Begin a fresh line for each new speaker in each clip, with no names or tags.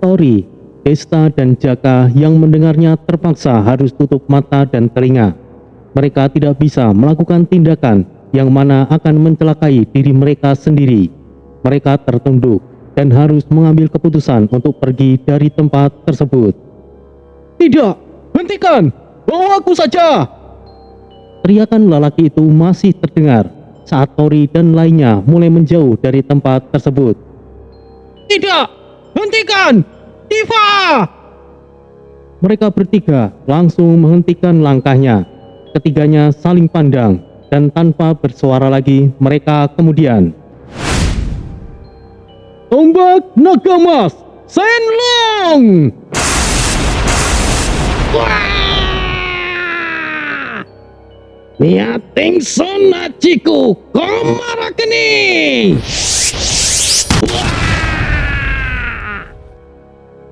Tori, Desta dan Jaka yang mendengarnya terpaksa harus tutup mata dan telinga. Mereka tidak bisa melakukan tindakan yang mana akan mencelakai diri mereka sendiri. Mereka tertunduk dan harus mengambil keputusan untuk pergi dari tempat tersebut. Tidak, hentikan, bawa aku saja! Teriakan lelaki itu masih terdengar saat Tori dan lainnya mulai menjauh dari tempat tersebut. Tidak, hentikan, Diva! Mereka bertiga langsung menghentikan langkahnya. Ketiganya saling pandang dan tanpa bersuara lagi mereka kemudian. Tombak naga emas, Shenlong! Niating Sun Ajiku Komarakeni!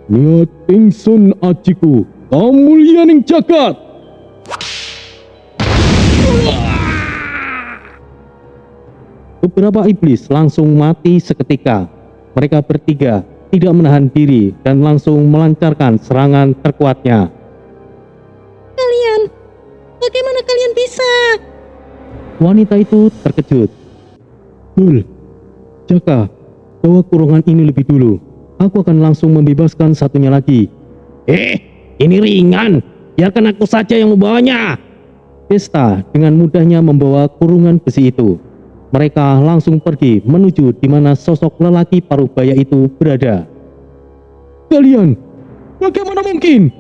Niating Sun Ajiku Kamulyaning Jagat! Beberapa iblis langsung mati seketika. Mereka bertiga tidak menahan diri dan langsung melancarkan serangan terkuatnya. Kalian, bagaimana kalian bisa? Wanita itu terkejut. Nul, Jaka, bawa kurungan ini lebih dulu. Aku akan langsung membebaskan satunya lagi. Ini ringan. Biarkan aku saja yang membawanya. Desta dengan mudahnya membawa kurungan besi itu. Mereka langsung pergi menuju di mana sosok lelaki parubaya itu berada. Kalian, bagaimana mungkin?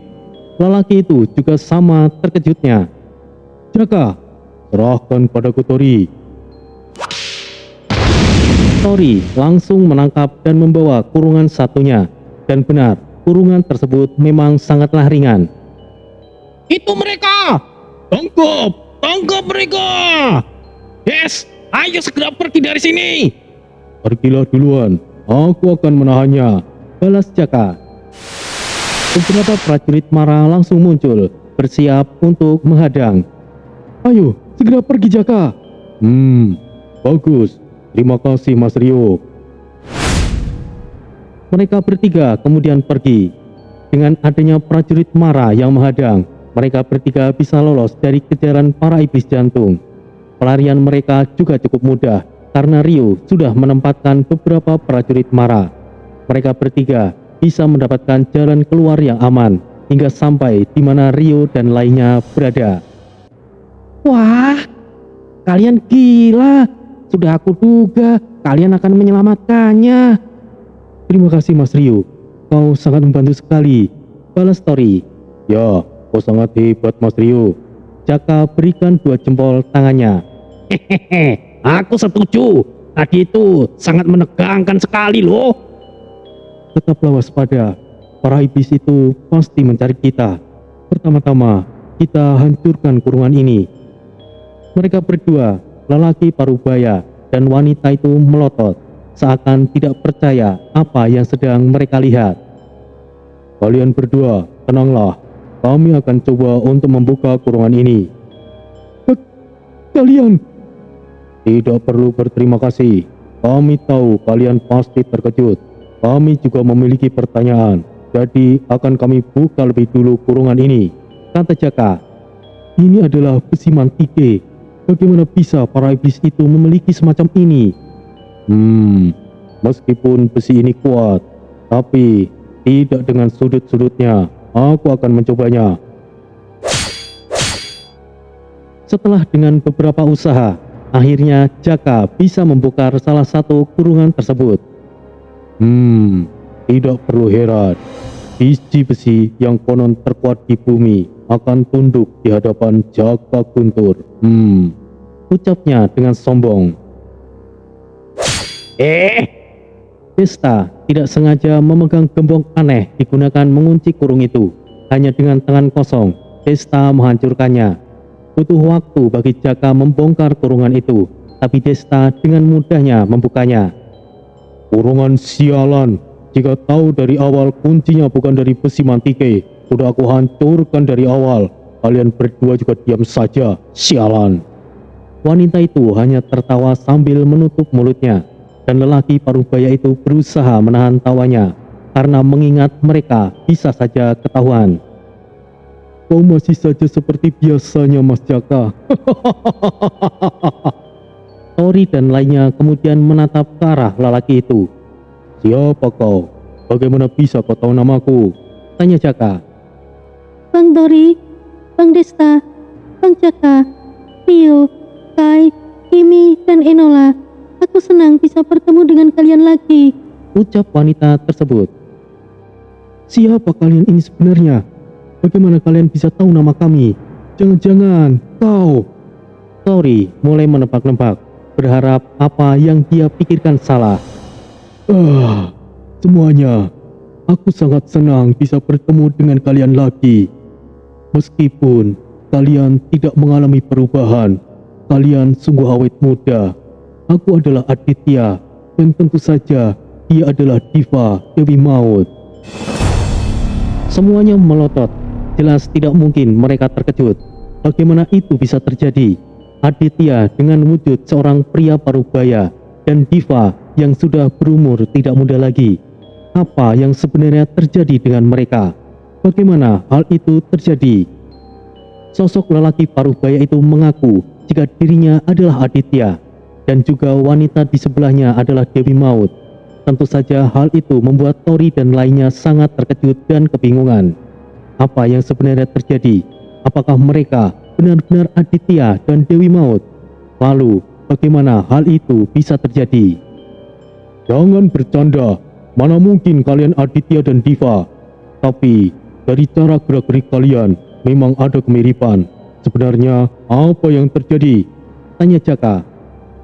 Lelaki itu juga sama terkejutnya. Jaka, serahkan padaku Tori. Tori langsung menangkap dan membawa kurungan satunya. Dan benar, kurungan tersebut memang sangatlah ringan. Itu mereka! Tangkap mereka! Yes! Ayo segera pergi dari sini. Pergilah duluan, aku akan menahannya, balas Jaka. Beberapa prajurit Mara langsung muncul, bersiap untuk menghadang. Ayo, segera pergi Jaka. Bagus. Terima kasih Mas Rio. Mereka bertiga kemudian pergi. Dengan adanya prajurit Mara yang menghadang, mereka bertiga bisa lolos dari kejaran para iblis jantung. Pelarian mereka juga cukup mudah karena Rio sudah menempatkan beberapa prajurit Mara. Mereka bertiga bisa mendapatkan jalan keluar yang aman hingga sampai di mana Rio dan lainnya berada. Wah, kalian gila. Sudah aku duga kalian akan menyelamatkannya. Terima kasih Mas Rio, kau sangat membantu sekali, balas Tori. Ya, kau sangat hebat Mas Rio. Jaka berikan 2 jempol tangannya. Hehehe, aku setuju. Tadi itu sangat menegangkan sekali loh. Tetaplah waspada, para iblis itu pasti mencari kita. Pertama-tama, kita hancurkan kurungan ini. Mereka berdua, lelaki parubaya dan wanita itu melotot, seakan tidak percaya apa yang sedang mereka lihat. Kalian berdua, tenanglah. Kami akan coba untuk membuka kurungan ini. Kalian tidak perlu berterima kasih. Kami tahu kalian pasti terkejut. Kami juga memiliki pertanyaan. Jadi akan kami buka lebih dulu kurungan ini, kata Jaka. Ini adalah besi mantike. Bagaimana bisa para iblis itu memiliki semacam ini? Meskipun besi ini kuat, tapi tidak dengan sudut-sudutnya. Aku akan mencobanya. Setelah dengan beberapa usaha, akhirnya Jaka bisa membuka salah satu kurungan tersebut. Tidak perlu heran. Biji besi yang konon terkuat di bumi akan tunduk di hadapan Jaka Guntur. Ucapnya dengan sombong. Desta tidak sengaja memegang gembok aneh digunakan mengunci kurung itu. Hanya dengan tangan kosong, Desta menghancurkannya. Butuh waktu bagi Jaka membongkar kurungan itu, tapi Desta dengan mudahnya membukanya. Kurungan sialan, jika tahu dari awal kuncinya bukan dari besi mantike, sudah aku hancurkan dari awal. Kalian berdua juga diam saja, sialan. Wanita itu hanya tertawa sambil menutup mulutnya, dan lelaki parubaya itu berusaha menahan tawanya. karena mengingat mereka bisa saja ketahuan. Kau masih saja seperti biasanya, Mas Jaka. Tori dan lainnya kemudian menatap ke arah lelaki itu. Siapa kau? Bagaimana bisa kau tahu namaku? Tanya Jaka.
Bang Tori, Bang Desta, Bang Jaka, Rio, Kai, Kimi, dan Enola. Aku senang bisa bertemu dengan kalian lagi.
Ucap wanita tersebut. Siapa kalian ini sebenarnya? Bagaimana kalian bisa tahu nama kami? Jangan-jangan kau. Tori mulai menebak-nebak, berharap apa yang dia pikirkan salah. Semuanya, aku sangat senang bisa bertemu dengan kalian lagi. Meskipun kalian tidak mengalami perubahan, kalian sungguh awet muda. Aku adalah Aditya, dan tentu saja dia adalah Diva Dewi Maut. Semuanya melotot. Jelas tidak mungkin mereka terkejut. Bagaimana itu bisa terjadi? Aditya dengan wujud seorang pria parubaya dan Diva yang sudah berumur tidak muda lagi. Apa yang sebenarnya terjadi dengan mereka? Bagaimana hal itu terjadi? Sosok lelaki parubaya itu mengaku jika dirinya adalah Aditya dan juga wanita di sebelahnya adalah Dewi Maut. Tentu saja hal itu membuat Tori dan lainnya sangat terkejut dan kebingungan. Apa yang sebenarnya terjadi? Apakah mereka benar-benar Aditya dan Dewi Maut? Lalu, bagaimana hal itu bisa terjadi? Jangan bercanda, mana mungkin kalian Aditya dan Diva? Tapi, dari cara gerak-gerik kalian, memang ada kemiripan. Sebenarnya, apa yang terjadi? Tanya Jaka.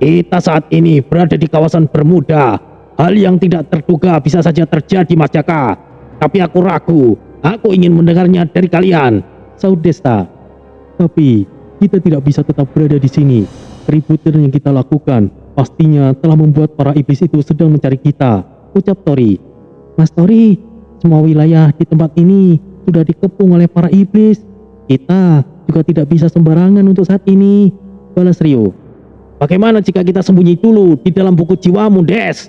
Kita saat ini berada di kawasan Bermuda. Hal yang tidak terduga bisa saja terjadi, Mas Jaka. Tapi aku ragu. Aku ingin mendengarnya dari kalian, sahut Desta. Tapi kita tidak bisa tetap berada di sini. Keributan yang kita lakukan pastinya telah membuat para iblis itu sedang mencari kita, ucap Tori. Mas Tori, semua wilayah di tempat ini sudah dikepung oleh para iblis. Kita juga tidak bisa sembarangan untuk saat ini, balas Rio. Bagaimana jika kita sembunyi dulu di dalam buku jiwamu, Des?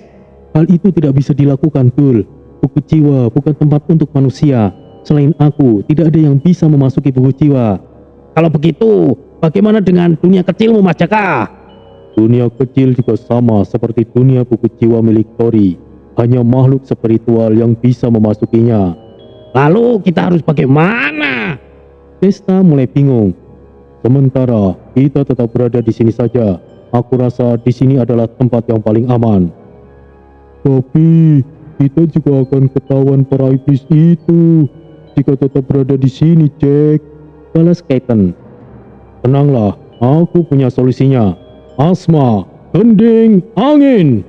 Hal itu tidak bisa dilakukan, Dul. Buku jiwa bukan tempat untuk manusia. Selain aku, tidak ada yang bisa memasuki buku jiwa. Kalau begitu, bagaimana dengan dunia kecilmu, Mas Jaka? Dunia kecil juga sama seperti dunia buku jiwa milik Tori. Hanya makhluk spiritual yang bisa memasukinya. Lalu kita harus bagaimana? Desta mulai bingung. Sementara kita tetap berada di sini saja. Aku rasa di sini adalah tempat yang paling aman. Tapi kita juga akan ketahuan para iblis itu jika tetap berada di sini, Jack, balas Kaiten. Tenanglah, aku punya solusinya. Asma, gending, angin.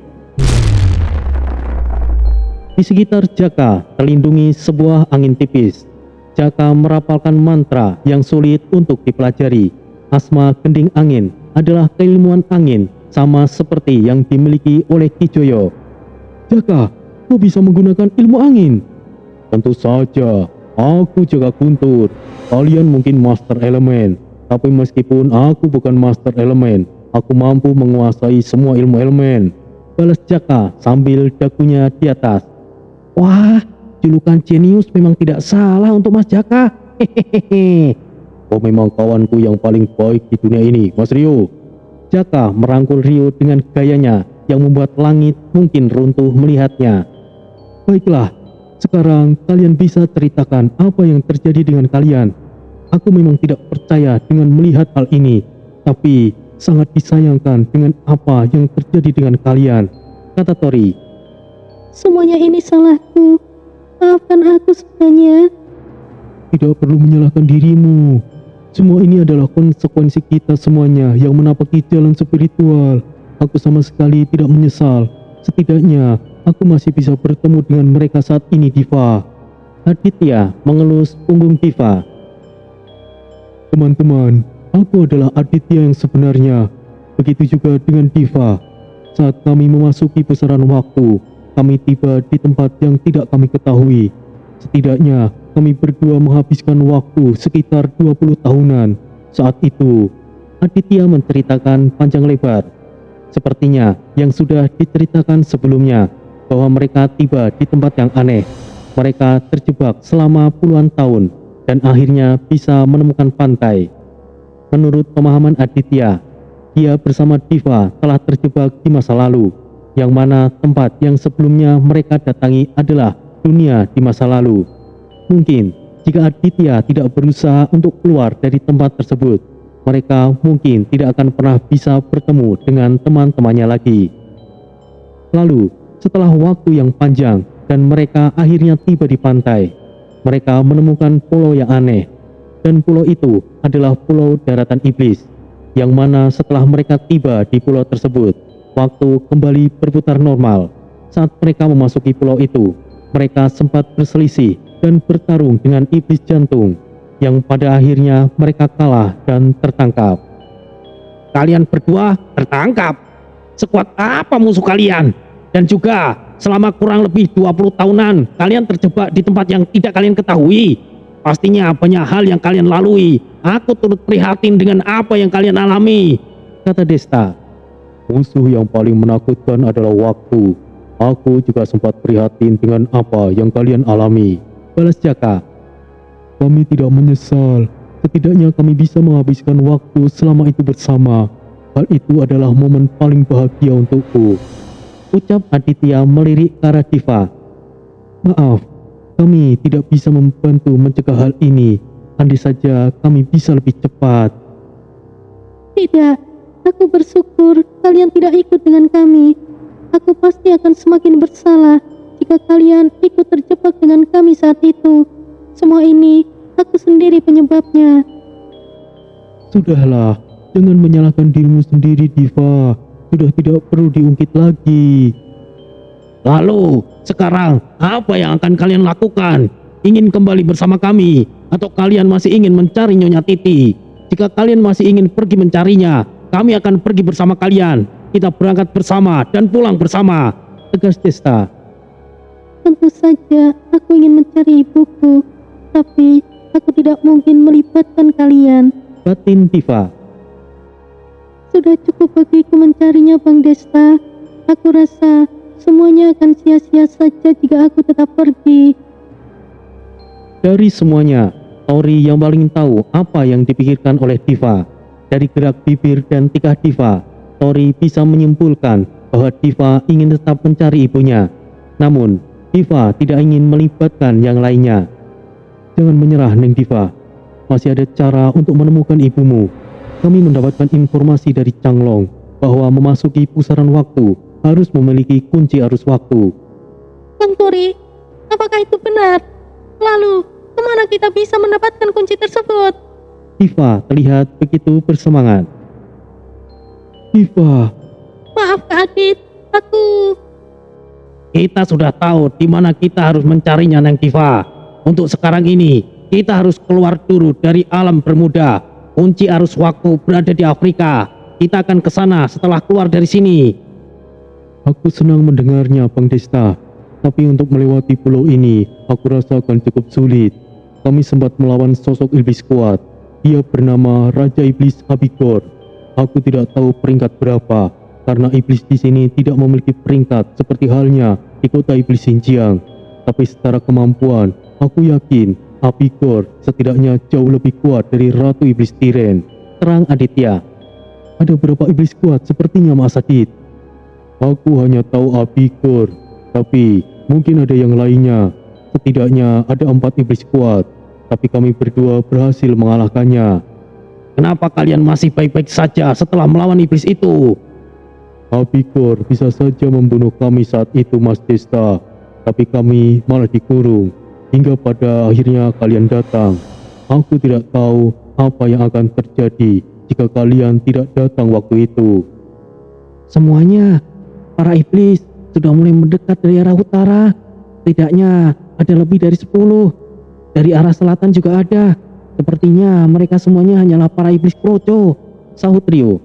Di sekitar Jaka terlindungi sebuah angin tipis. Jaka merapalkan mantra yang sulit untuk dipelajari. Asma gending angin adalah keilmuan angin sama seperti yang dimiliki oleh Kijoyo. Jaka, kau bisa menggunakan ilmu angin? Tentu saja. Aku Jaga Guntur. Kalian mungkin master elemen, tapi meskipun aku bukan master elemen, aku mampu menguasai semua ilmu elemen, balas Jaka sambil dagunya di atas. Wah, julukan jenius memang tidak salah untuk Mas Jaka. Hehehe. Kau memang kawanku yang paling baik di dunia ini, Mas Rio. Jaka merangkul Rio dengan gayanya yang membuat langit mungkin runtuh melihatnya. Baiklah. Sekarang kalian bisa ceritakan apa yang terjadi dengan kalian. Aku memang tidak percaya dengan melihat hal ini, tapi sangat disayangkan dengan apa yang terjadi dengan kalian, kata Tori.
Semuanya ini salahku. Maafkan aku semuanya.
Tidak perlu menyalahkan dirimu. Semua ini adalah konsekuensi kita semuanya yang menapaki jalan spiritual. Aku sama sekali tidak menyesal. Setidaknya aku masih bisa bertemu dengan mereka saat ini, Diva. Aditya mengelus punggung Diva. Teman-teman, aku adalah Aditya yang sebenarnya. Begitu juga dengan Diva. Saat kami memasuki pusaran waktu, kami tiba di tempat yang tidak kami ketahui. Setidaknya kami berdua menghabiskan waktu sekitar 20 tahunan. Saat itu, Aditya menceritakan panjang lebar. Sepertinya yang sudah diceritakan sebelumnya, bahwa mereka tiba di tempat yang aneh. Mereka terjebak selama puluhan tahun dan akhirnya bisa menemukan pantai. Menurut pemahaman Aditya, dia bersama Diva telah terjebak di masa lalu, yang mana tempat yang sebelumnya mereka datangi adalah dunia di masa lalu. Mungkin jika Aditya tidak berusaha untuk keluar dari tempat tersebut, mereka mungkin tidak akan pernah bisa bertemu dengan teman-temannya lagi. Lalu, setelah waktu yang panjang dan mereka akhirnya tiba di pantai, mereka menemukan pulau yang aneh. Dan pulau itu adalah pulau daratan iblis, yang mana setelah mereka tiba di pulau tersebut, waktu kembali berputar normal. Saat mereka memasuki pulau itu, mereka sempat berselisih dan bertarung dengan iblis jantung, yang pada akhirnya mereka kalah dan tertangkap. Kalian berdua tertangkap? Sekuat apa musuh kalian? Dan juga selama kurang lebih 20 tahunan kalian terjebak di tempat yang tidak kalian ketahui. Pastinya banyak hal yang kalian lalui. Aku turut prihatin dengan apa yang kalian alami, kata Desta. Musuh yang paling menakutkan adalah waktu. Aku juga sempat prihatin dengan apa yang kalian alami, balas Jaka. Kami tidak menyesal. Setidaknya kami bisa menghabiskan waktu selama itu bersama. Hal itu adalah momen paling bahagia untukku, ucap Aditya melirik ke arah Diva. Maaf, kami tidak bisa membantu mencegah hal ini. Andai saja kami bisa lebih cepat.
Tidak, aku bersyukur kalian tidak ikut dengan kami. Aku pasti akan semakin bersalah jika kalian ikut terjebak dengan kami saat itu. Semua ini aku sendiri penyebabnya.
Sudahlah, jangan menyalahkan dirimu sendiri, Diva. Sudah tidak perlu diungkit lagi. Lalu, sekarang apa yang akan kalian lakukan? Ingin kembali bersama kami? Atau kalian masih ingin mencari Nyonya Titi? Jika kalian masih ingin pergi mencarinya, kami akan pergi bersama kalian. Kita berangkat bersama dan pulang bersama, tegas Desta.
Tentu saja aku ingin mencari ibuku, tapi aku tidak mungkin melibatkan kalian,
batin Diva.
Sudah cukup bagiku mencarinya, Bang Desta. Aku rasa semuanya akan sia-sia saja jika aku tetap pergi.
Dari semuanya, Tori yang paling tahu apa yang dipikirkan oleh Diva. Dari gerak bibir dan tingkah Diva, Tori bisa menyimpulkan bahwa Diva ingin tetap mencari ibunya. Namun, Diva tidak ingin melibatkan yang lainnya. Jangan menyerah, Neng Diva. Masih ada cara untuk menemukan ibumu. Kami mendapatkan informasi dari Changlong bahwa memasuki pusaran waktu harus memiliki kunci arus waktu.
Bang Tori, apakah itu benar? Lalu, kemana kita bisa mendapatkan kunci tersebut?
Diva terlihat begitu bersemangat. Diva,
Maaf Kak Adit,
kita sudah tahu di mana kita harus mencarinya, Neng Diva. Untuk sekarang ini, kita harus keluar dulu dari alam Bermuda. Kunci arus waktu berada di Afrika. Kita akan ke sana setelah keluar dari sini. Aku senang mendengarnya, Bang Desta. Tapi untuk melewati pulau ini, aku rasa akan cukup sulit. Kami sempat melawan sosok iblis kuat. Dia bernama Raja Iblis Abigor. Aku tidak tahu peringkat berapa, karena iblis di sini tidak memiliki peringkat seperti halnya di kota iblis Xinjiang. Tapi secara kemampuan, aku yakin Abigor setidaknya jauh lebih kuat dari Ratu Iblis Tiren, terang Aditya. Ada berapa iblis kuat sepertinya, Mas Adit? Aku hanya tahu Abigor, tapi mungkin ada yang lainnya. Setidaknya ada 4 iblis kuat, tapi kami berdua berhasil mengalahkannya. Kenapa kalian masih baik-baik saja setelah melawan iblis itu? Abigor bisa saja membunuh kami saat itu, Mas Desta, tapi kami malah dikurung. Hingga pada akhirnya kalian datang. Aku tidak tahu apa yang akan terjadi jika kalian tidak datang waktu itu. Semuanya, para iblis sudah mulai mendekat dari arah utara. Setidaknya ada lebih dari 10. Dari arah selatan juga ada. Sepertinya mereka semuanya hanyalah para iblis kroco, sahut Rio.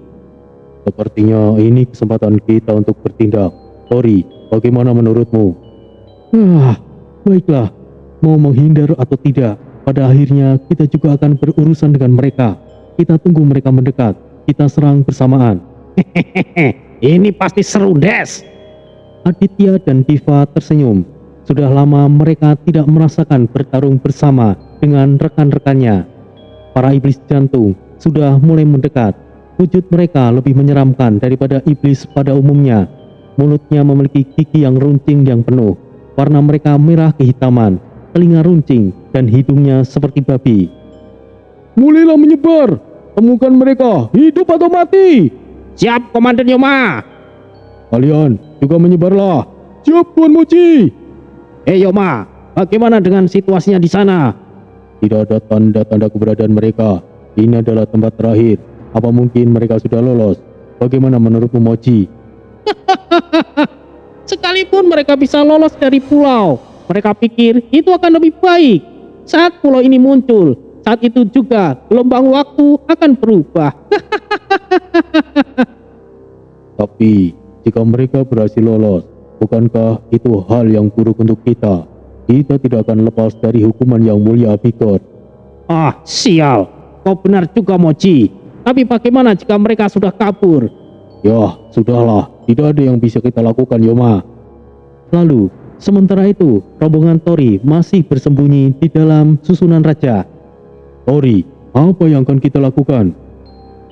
Sepertinya ini kesempatan kita untuk bertindak. Tori, bagaimana menurutmu? Baiklah. Mau menghindar atau tidak, pada akhirnya kita juga akan berurusan dengan mereka. Kita tunggu mereka mendekat, kita serang bersamaan. Hehehe, ini pasti seru, Des. Aditya dan Diva tersenyum. Sudah lama mereka tidak merasakan bertarung bersama dengan rekan-rekannya. Para iblis jantung sudah mulai mendekat. Wujud mereka lebih menyeramkan daripada iblis pada umumnya. Mulutnya memiliki gigi yang runcing yang penuh. Warna mereka merah kehitaman, telinga runcing, dan hidungnya seperti babi. Mulailah menyebar. Temukan mereka, hidup atau mati. Siap, Komandan Yoma. Kalian juga menyebarlah. Siap, Tuan Mochi. Yoma, bagaimana dengan situasinya di sana? Tidak ada tanda-tanda keberadaan mereka. Ini adalah tempat terakhir. Apa mungkin mereka sudah lolos? Bagaimana menurutmu, Mochi? Sekalipun mereka bisa lolos dari pulau, mereka pikir itu akan lebih baik. Saat pulau ini muncul, saat itu juga gelombang waktu akan berubah. Tapi jika mereka berhasil lolos, bukankah itu hal yang buruk untuk kita? Kita tidak akan lepas dari hukuman yang mulia, Abikor. Ah, sial. Kau benar juga, Mochi. Tapi bagaimana jika mereka sudah kabur? Ya, sudahlah. Tidak ada yang bisa kita lakukan, Yoma. Lalu, sementara itu, rombongan Tori masih bersembunyi di dalam susunan raja. Tori, apa yang akan kita lakukan?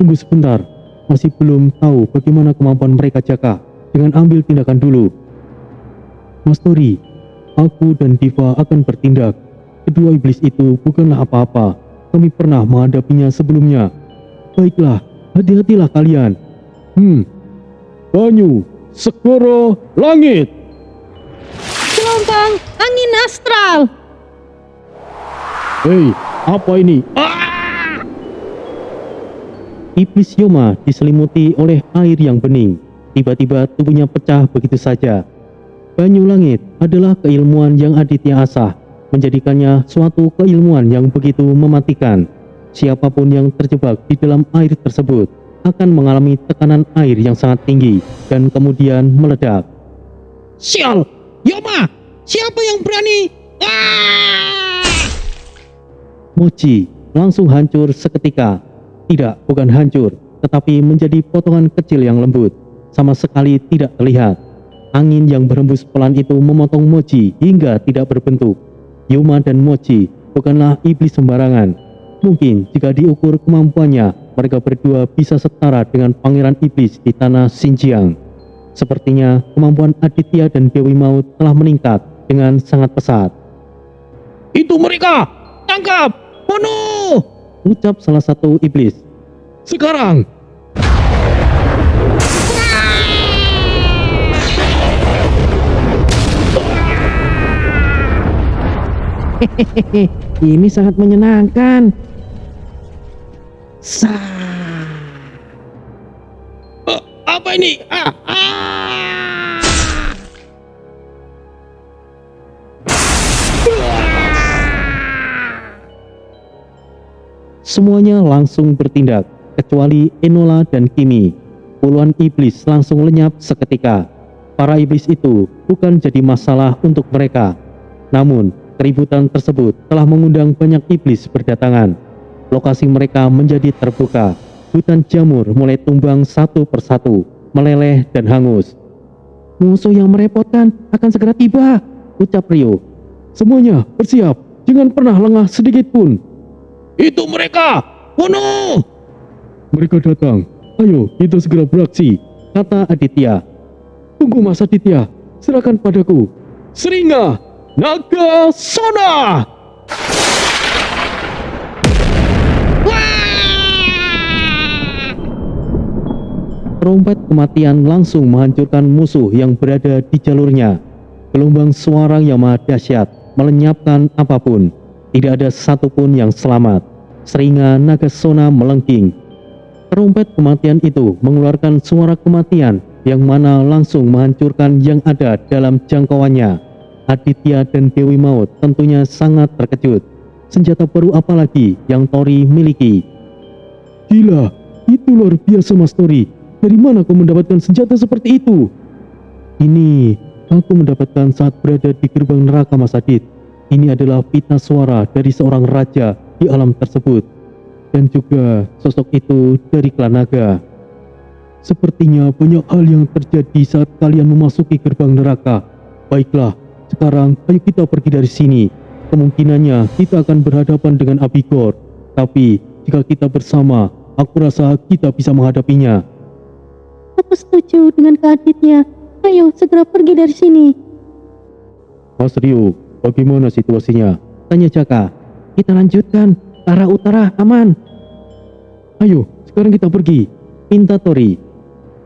Tunggu sebentar. Masih belum tahu bagaimana kemampuan mereka Jaka. Dengan ambil tindakan dulu. Mas Tori, aku dan Diva akan bertindak. Kedua iblis itu bukanlah apa-apa. Kami pernah menghadapinya sebelumnya. Baiklah, hati-hatilah kalian. Banyu, segoro, langit.
Gelombang angin astral.
Hei, apa ini? Iblis Yoma diselimuti oleh air yang bening. Tiba-tiba tubuhnya pecah begitu saja. Banyu langit adalah keilmuan yang Aditya asah, menjadikannya suatu keilmuan yang begitu mematikan. Siapapun yang terjebak di dalam air tersebut akan mengalami tekanan air yang sangat tinggi dan kemudian meledak. Sial! Yoma! Siapa yang berani? Mochi langsung hancur seketika. Tidak, bukan hancur, tetapi menjadi potongan kecil yang lembut. Sama sekali tidak terlihat. Angin yang berhembus pelan itu memotong Mochi hingga tidak berbentuk. Yoma dan Mochi bukanlah iblis sembarangan. Mungkin jika diukur kemampuannya, mereka berdua bisa setara dengan pangeran iblis di tanah Xinjiang. Sepertinya kemampuan Aditya dan Dewi Maut telah meningkat dengan sangat pesat. Itu mereka! Tangkap! Bunuh! Ucap salah satu iblis. Sekarang! Hehehe, ini sangat menyenangkan. Apa ini? Semuanya langsung bertindak, kecuali Enola dan Kimi. Puluhan iblis langsung lenyap seketika. Para iblis itu bukan jadi masalah untuk mereka. Namun, keributan tersebut telah mengundang banyak iblis berdatangan. Lokasi mereka menjadi terbuka. Hutan jamur mulai tumbang satu persatu, meleleh dan hangus. Musuh yang merepotkan akan segera tiba, ucap Rio. Semuanya bersiap, jangan pernah lengah sedikit pun. Itu mereka, bunuh! Mereka datang, ayo kita segera beraksi, kata Aditya. Tunggu Mas Aditya, serahkan padaku. Seringa, naga sona! Trompet kematian langsung menghancurkan musuh yang berada di jalurnya. Gelombang suara yang maha dahsyat melenyapkan apapun. Tidak ada satupun yang selamat. Seringa naga sona melengking. Trompet kematian itu mengeluarkan suara kematian yang mana langsung menghancurkan yang ada dalam jangkauannya. Aditya dan Dewi Maut tentunya sangat terkejut. Senjata baru apa lagi yang Tori miliki? Gila, itu luar biasa Mas Tori. Dari mana kau mendapatkan senjata seperti itu? Ini aku mendapatkan saat berada di gerbang neraka Mas Adit. Ini adalah pita suara dari seorang raja di alam tersebut. Dan juga sosok itu dari klan naga. Sepertinya banyak hal yang terjadi saat kalian memasuki gerbang neraka. Baiklah, Sekarang ayo kita pergi dari sini. Kemungkinannya kita akan berhadapan dengan Abigor. Tapi jika kita bersama, aku rasa kita bisa menghadapinya.
Aku setuju dengan Kak Aditya. Ayo segera pergi dari sini.
Mas Rio, bagaimana situasinya? Tanya Jaka. Kita lanjutkan. Ke arah utara aman. Ayo, sekarang kita pergi. Pinta Tori.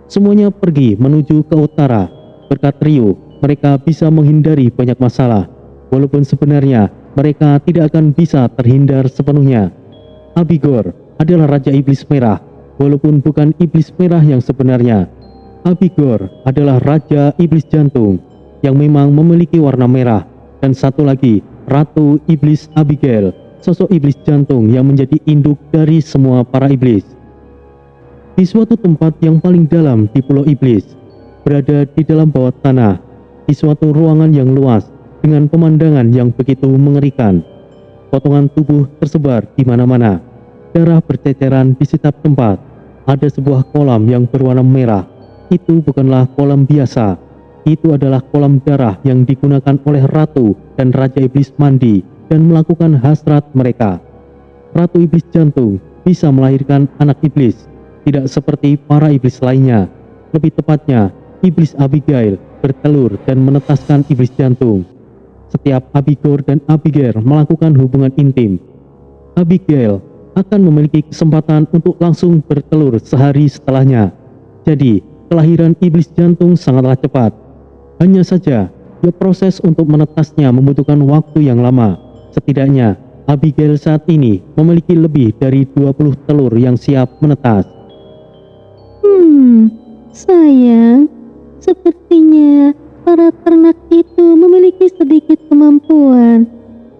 Semuanya pergi menuju ke utara. Berkat Rio, mereka bisa menghindari banyak masalah. Walaupun sebenarnya mereka tidak akan bisa terhindar sepenuhnya. Abigor adalah Raja Iblis Merah, walaupun bukan Iblis Merah yang sebenarnya. Abigor adalah Raja Iblis Jantung yang memang memiliki warna merah. Dan satu lagi, Ratu Iblis Abigail, sosok iblis jantung yang menjadi induk dari semua para iblis. Di suatu tempat yang paling dalam di Pulau Iblis, berada di dalam bawah tanah, di suatu ruangan yang luas dengan pemandangan yang begitu mengerikan. Potongan tubuh tersebar di mana-mana, darah berceceran di setiap tempat. Ada sebuah kolam yang berwarna merah. Itu bukanlah kolam biasa. Itu adalah kolam darah yang digunakan oleh Ratu dan Raja Iblis mandi dan melakukan hasrat mereka. Ratu Iblis Jantung bisa melahirkan anak iblis, tidak seperti para iblis lainnya. Lebih tepatnya, Iblis Abigail bertelur dan menetaskan iblis jantung. Setiap Abigor dan Abigail melakukan hubungan intim, Abigail akan memiliki kesempatan untuk langsung bertelur sehari setelahnya. Jadi, kelahiran iblis jantung sangatlah cepat. Hanya saja, proses untuk menetasnya membutuhkan waktu yang lama. Setidaknya, Abigail saat ini memiliki lebih dari 20 telur yang siap menetas.
Sayang, sepertinya para ternak itu memiliki sedikit kemampuan.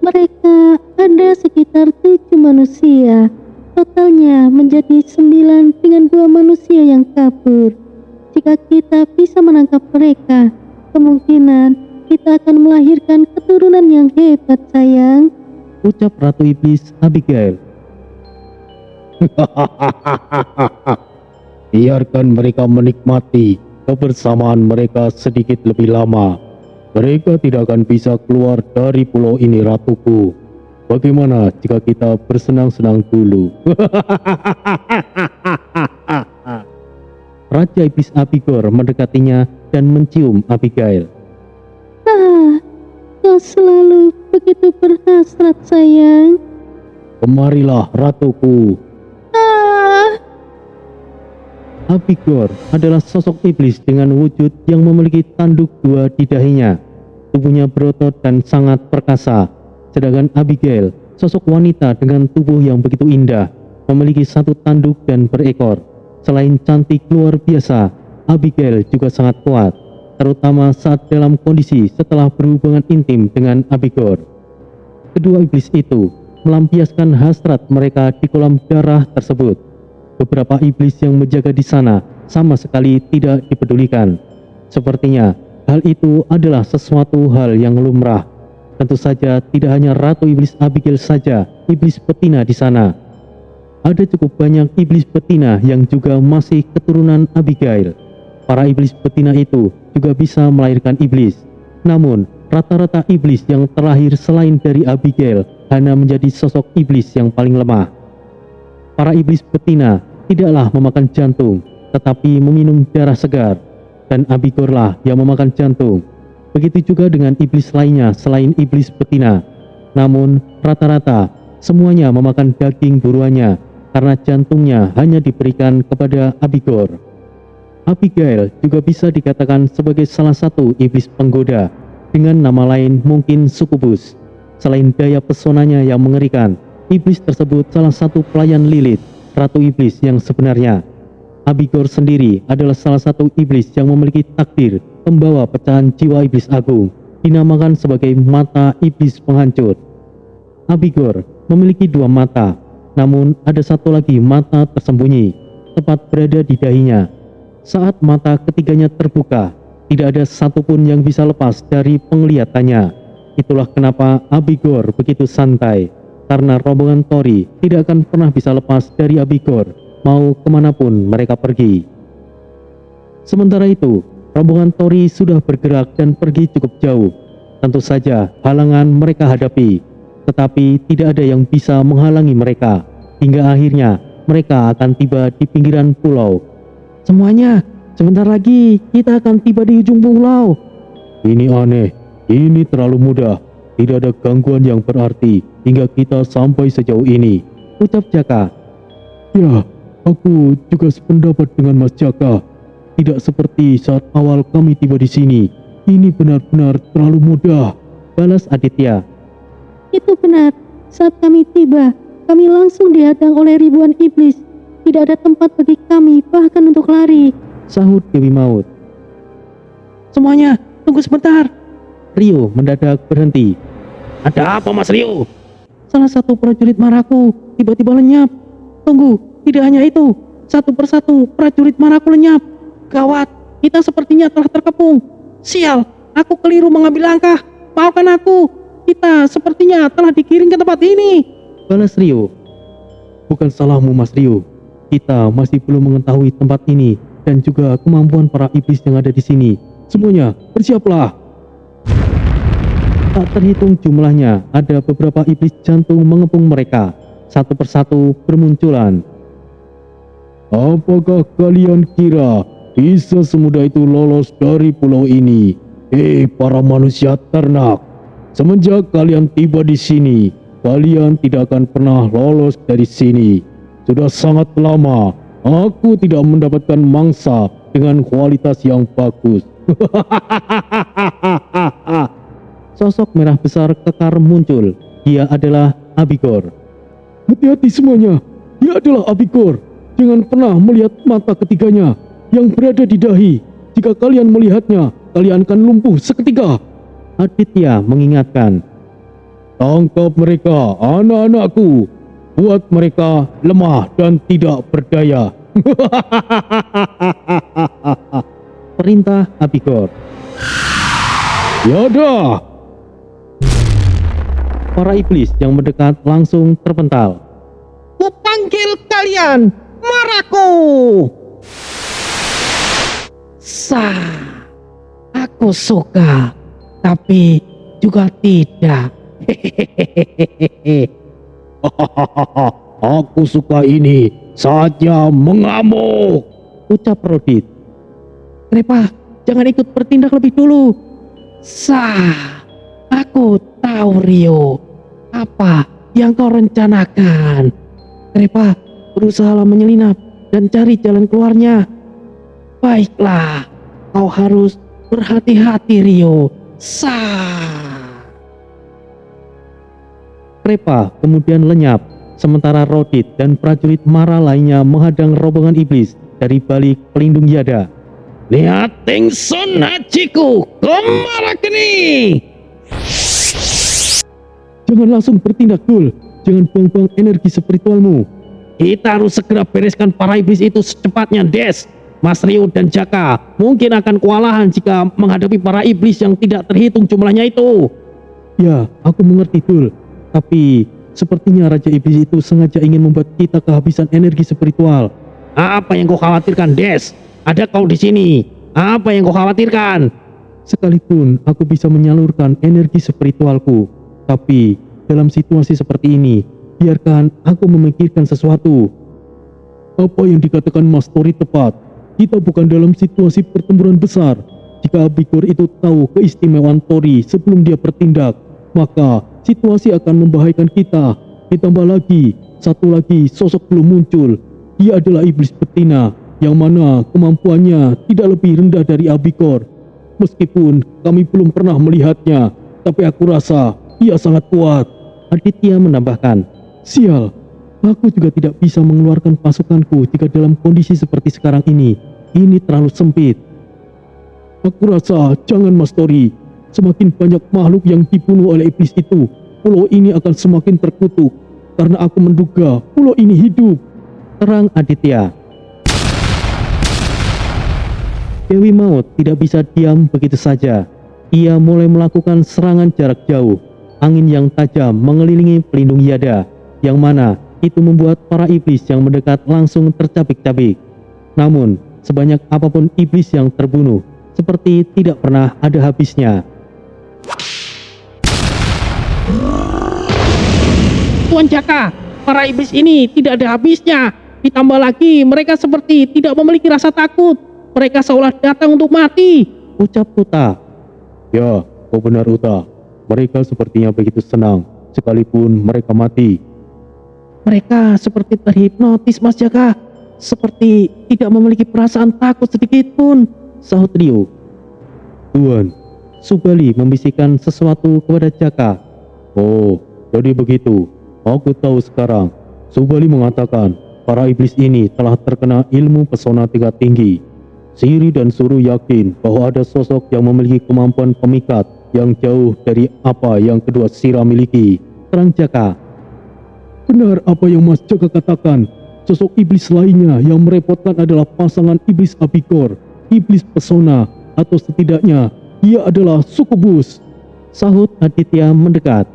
Mereka ada sekitar 7 manusia. Totalnya menjadi 9 dengan 2 manusia yang kabur. Jika kita bisa menangkap mereka, kemungkinan kita akan melahirkan keturunan yang hebat, sayang.
Ucap Ratu Iblis Abigail. Biarkan mereka menikmati kebersamaan mereka sedikit lebih lama. Mereka tidak akan bisa keluar dari pulau ini, ratuku. Bagaimana jika kita bersenang-senang dulu? Raja Iblis Abigor mendekatinya dan mencium Abigail.
Kau selalu begitu berhasrat, sayang.
Kemarilah, ratuku. Abigor adalah sosok iblis dengan wujud yang memiliki tanduk 2 di dahinya. Tubuhnya berotot dan sangat perkasa. Sedangkan Abigail, sosok wanita dengan tubuh yang begitu indah, memiliki 1 tanduk dan berekor. Selain cantik luar biasa, Abigail juga sangat kuat, terutama saat dalam kondisi setelah berhubungan intim dengan Abigor. Kedua iblis itu melampiaskan hasrat mereka di kolam darah tersebut. Beberapa iblis yang menjaga di sana sama sekali tidak dipedulikan. Sepertinya hal itu adalah sesuatu hal yang lumrah. Tentu saja tidak hanya Ratu Iblis Abigail saja iblis betina di sana. Ada cukup banyak iblis betina yang juga masih keturunan Abigail. Para iblis betina itu juga bisa melahirkan iblis. Namun, rata-rata iblis yang terlahir selain dari Abigail hanya menjadi sosok iblis yang paling lemah. Para iblis betina tidaklah memakan jantung, tetapi meminum darah segar. Dan Abigorlah yang memakan jantung. Begitu juga dengan iblis lainnya selain iblis betina. Namun, rata-rata semuanya memakan daging buruannya, karena jantungnya hanya diberikan kepada Abigor. Abigail juga bisa dikatakan sebagai salah satu iblis penggoda, dengan nama lain mungkin Sukubus. Selain daya pesonanya yang mengerikan, iblis tersebut salah satu pelayan Lilith, Ratu Iblis yang sebenarnya. Abigor sendiri adalah salah satu iblis yang memiliki takdir pembawa pecahan jiwa iblis agung, dinamakan sebagai mata iblis penghancur. Abigor memiliki 2 mata, namun ada satu lagi mata tersembunyi, tepat berada di dahinya. Saat mata ketiganya terbuka, tidak ada satupun yang bisa lepas dari penglihatannya. Itulah kenapa Abigor begitu santai, karena rombongan Tori tidak akan pernah bisa lepas dari Abigor, mau kemanapun mereka pergi. Sementara itu, rombongan Tori sudah bergerak dan pergi cukup jauh. Tentu saja halangan mereka hadapi, tetapi tidak ada yang bisa menghalangi mereka. Hingga akhirnya mereka akan tiba di pinggiran pulau. Semuanya, sebentar lagi kita akan tiba di ujung pulau. Ini aneh, ini terlalu mudah. Tidak ada gangguan yang berarti hingga kita sampai sejauh ini, ucap Jaka. Ya, aku juga sependapat dengan Mas Jaka. Tidak seperti saat awal kami tiba di sini. Ini benar-benar terlalu mudah, balas Aditya.
Itu benar. Saat kami tiba, kami langsung dihadang oleh ribuan iblis. Tidak ada tempat bagi kami bahkan untuk lari,
sahut Dewi Maut. Semuanya, tunggu sebentar. Rio mendadak berhenti. Ada apa, Mas Rio? Salah satu prajurit Maraku tiba-tiba lenyap. Tunggu, tidak hanya itu. Satu persatu prajurit Maraku lenyap. Gawat, kita sepertinya telah terkepung. Sial, aku keliru mengambil langkah. Maafkan aku. Kita sepertinya telah dikirim ke tempat ini, balas Rio. Bukan salahmu, Mas Rio. Kita masih belum mengetahui tempat ini dan juga kemampuan para iblis yang ada di sini. Semuanya, bersiaplah. Tak terhitung jumlahnya, ada beberapa iblis jantung mengepung mereka. Satu persatu bermunculan. Apakah kalian kira bisa semudah itu lolos dari pulau ini? Para manusia ternak, semenjak kalian tiba di sini, kalian tidak akan pernah lolos dari sini. Sudah sangat lama aku tidak mendapatkan mangsa dengan kualitas yang bagus. Sosok merah besar kekar muncul. Dia adalah Abigor. Hati-hati semuanya, dia adalah Abigor. Jangan pernah melihat mata ketiganya yang berada di dahi. Jika kalian melihatnya, kalian akan lumpuh seketika. Aditya mengingatkan. Tangkap mereka, anak-anakku. Buat mereka lemah dan tidak berdaya. Perintah Abigor. Yaudah. Para iblis yang mendekat langsung terpental. Kupanggil kalian, Maraku. Aku suka, tapi juga tidak. Aku suka ini, saatnya mengamuk, ucap Rodit. Kenapa? Jangan ikut bertindak lebih dulu. Aku tahu Rio. Apa yang kau rencanakan? Kenapa? Berusaha menyelinap dan cari jalan keluarnya. Baiklah, kau harus berhati-hati Rio. Krepa kemudian lenyap, sementara Rodit dan prajurit Mara lainnya menghadang rombongan iblis dari balik pelindung Yada. Lihat Tingsun Hajiku, kemana kini? Jangan langsung bertindak, Dul. Jangan buang-buang energi spiritualmu. Kita harus segera bereskan para iblis itu secepatnya, Des. Mas Rio dan Jaka mungkin akan kewalahan jika menghadapi para iblis yang tidak terhitung jumlahnya itu. Ya, aku mengerti, Dul. Tapi sepertinya Raja Iblis itu sengaja ingin membuat kita kehabisan energi spiritual. Apa yang kau khawatirkan, Des? Ada kau di sini. Apa yang kau khawatirkan? Sekalipun aku bisa menyalurkan energi spiritualku, tapi dalam situasi seperti ini, biarkan aku memikirkan sesuatu. Apa yang dikatakan Mas Tori tepat. Kita bukan dalam situasi pertempuran besar. Jika Abigor itu tahu keistimewaan Tori sebelum dia bertindak, maka situasi akan membahayakan kita. Ditambah lagi, satu lagi sosok belum muncul. Dia adalah iblis betina, yang mana kemampuannya tidak lebih rendah dari Abigor. Meskipun kami belum pernah melihatnya, tapi aku rasa dia sangat kuat. Aditya menambahkan. Sial, aku juga tidak bisa mengeluarkan pasukanku jika dalam kondisi seperti sekarang ini. Ini terlalu sempit. Aku rasa jangan, Mas Tori. Semakin banyak makhluk yang dibunuh oleh iblis itu, pulau ini akan semakin terkutuk. Karena aku menduga pulau ini hidup, terang Aditya. Dewi Maut tidak bisa diam begitu saja. Ia mulai melakukan serangan jarak jauh. Angin yang tajam mengelilingi pelindung Yada, yang mana itu membuat para iblis yang mendekat langsung tercabik-cabik. Namun, sebanyak apapun iblis yang terbunuh, seperti tidak pernah ada habisnya.
Tuan Jaka, para iblis ini tidak ada habisnya. Ditambah lagi mereka seperti tidak memiliki rasa takut. Mereka seolah datang untuk mati,
ucap Uta. Ya, kau benar Uta. Mereka sepertinya begitu senang, sekalipun mereka mati.
Mereka seperti terhipnotis, Mas Jaka. Seperti tidak memiliki perasaan takut sedikit pun,
sahut Rio. Tuan, Subali membisikkan sesuatu kepada Jaka. Oh, jadi begitu. Aku tahu sekarang. Subali mengatakan para iblis ini telah terkena ilmu pesona tingkat tinggi. Siri dan Suru yakin bahwa ada sosok yang memiliki kemampuan pemikat yang jauh dari apa yang kedua Sira miliki, terang Jaka. Benar apa yang Mas Jaka katakan. Sosok iblis lainnya yang merepotkan adalah pasangan iblis Abikor, iblis pesona, atau setidaknya dia adalah sukubus, sahut Aditya mendekat.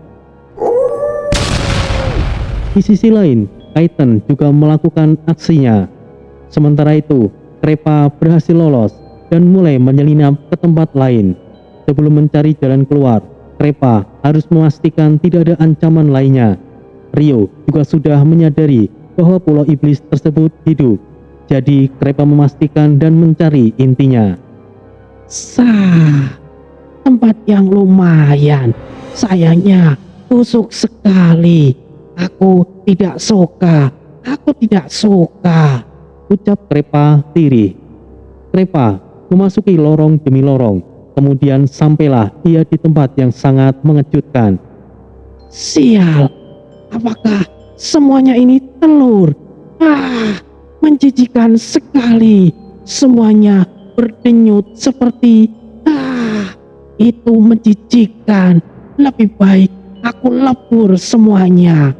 Di sisi lain, Titan juga melakukan aksinya. Sementara itu, Krepa berhasil lolos dan mulai menyelinap ke tempat lain. Sebelum mencari jalan keluar, Krepa harus memastikan tidak ada ancaman lainnya. Rio juga sudah menyadari bahwa pulau iblis tersebut hidup. Jadi Krepa memastikan dan mencari intinya.
Tempat yang lumayan. Sayangnya busuk sekali. Aku tidak suka.
Ucap Krepa tirih. Krepa memasuki lorong demi lorong. Kemudian sampailah ia di tempat yang sangat mengejutkan.
Sial, apakah semuanya ini telur? Menjijikan sekali. Semuanya berdenyut seperti itu menjijikan. Lebih baik aku lebur semuanya.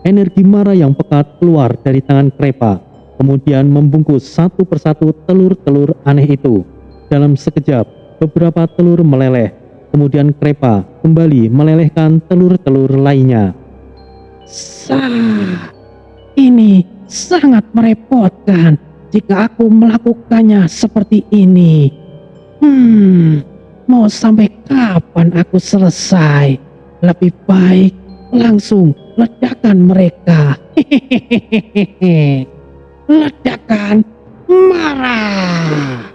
Energi marah yang pekat keluar dari tangan Krepa, kemudian membungkus satu persatu telur-telur aneh itu. Dalam sekejap, beberapa telur meleleh. Kemudian Krepa kembali melelehkan telur-telur lainnya.
Ini sangat merepotkan jika aku melakukannya seperti ini. Mau sampai kapan aku selesai? Lebih baik langsung ledakan mereka. Ledakan marah.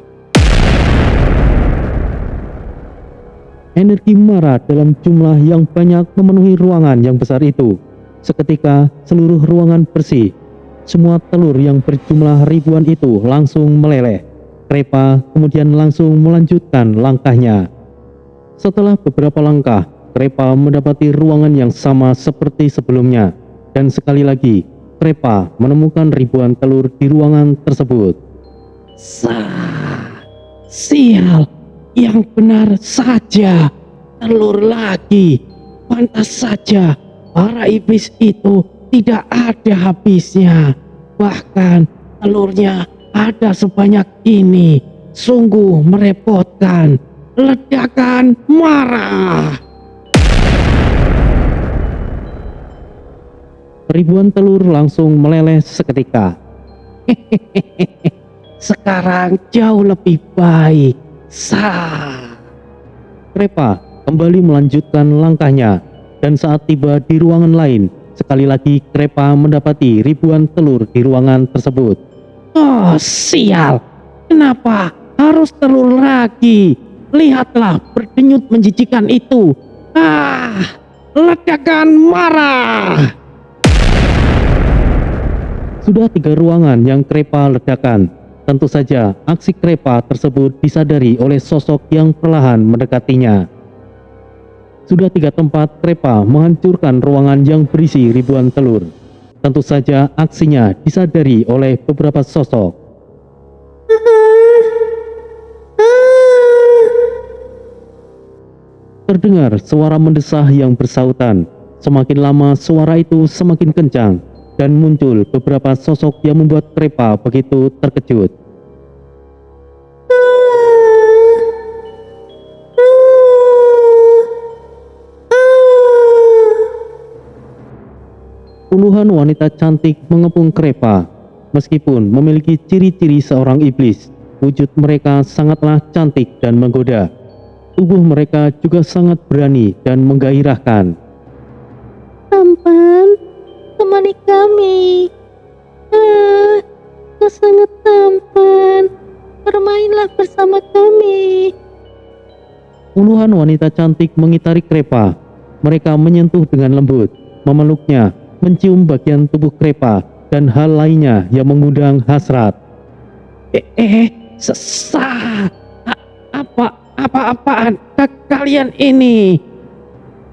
Energi marah dalam jumlah yang banyak memenuhi ruangan yang besar itu. Seketika seluruh ruangan bersih. Semua telur yang berjumlah ribuan itu langsung meleleh. Krepa kemudian langsung melanjutkan langkahnya. Setelah beberapa langkah, Krepa mendapati ruangan yang sama seperti sebelumnya. Dan sekali lagi, Krepa menemukan ribuan telur di ruangan tersebut.
Sial, yang benar saja, telur lagi. Pantas saja para iblis itu tidak ada habisnya. Bahkan telurnya ada sebanyak ini. Sungguh merepotkan. Ledakan marah.
Ribuan telur langsung meleleh seketika.
Sekarang jauh lebih baik.
Krepa kembali melanjutkan langkahnya, dan saat tiba di ruangan lain, sekali lagi Krepa mendapati ribuan telur di ruangan tersebut.
Oh sial, kenapa harus telur lagi? Lihatlah berdenyut menjijikan itu. Ledakan marah.
Sudah 3 ruangan yang Krepa ledakan. Tentu saja aksi Krepa tersebut disadari oleh sosok yang perlahan mendekatinya. Sudah 3 tempat Krepa menghancurkan ruangan yang berisi ribuan telur. Tentu saja aksinya disadari oleh beberapa sosok. Terdengar suara mendesah yang bersautan. Semakin lama suara itu semakin kencang, dan muncul beberapa sosok yang membuat Krepa begitu terkejut. Puluhan wanita cantik mengepung Krepa. Meskipun memiliki ciri-ciri seorang iblis, wujud mereka sangatlah cantik dan menggoda. tubuh mereka juga sangat berani dan menggairahkan.
Tampan, temani kami. Kau sangat tampan. Bermainlah bersama kami.
Puluhan wanita cantik mengitari Krepa. Mereka menyentuh dengan lembut, memeluknya, mencium bagian tubuh Krepa, dan hal lainnya yang mengundang hasrat.
Apaan kalian ini?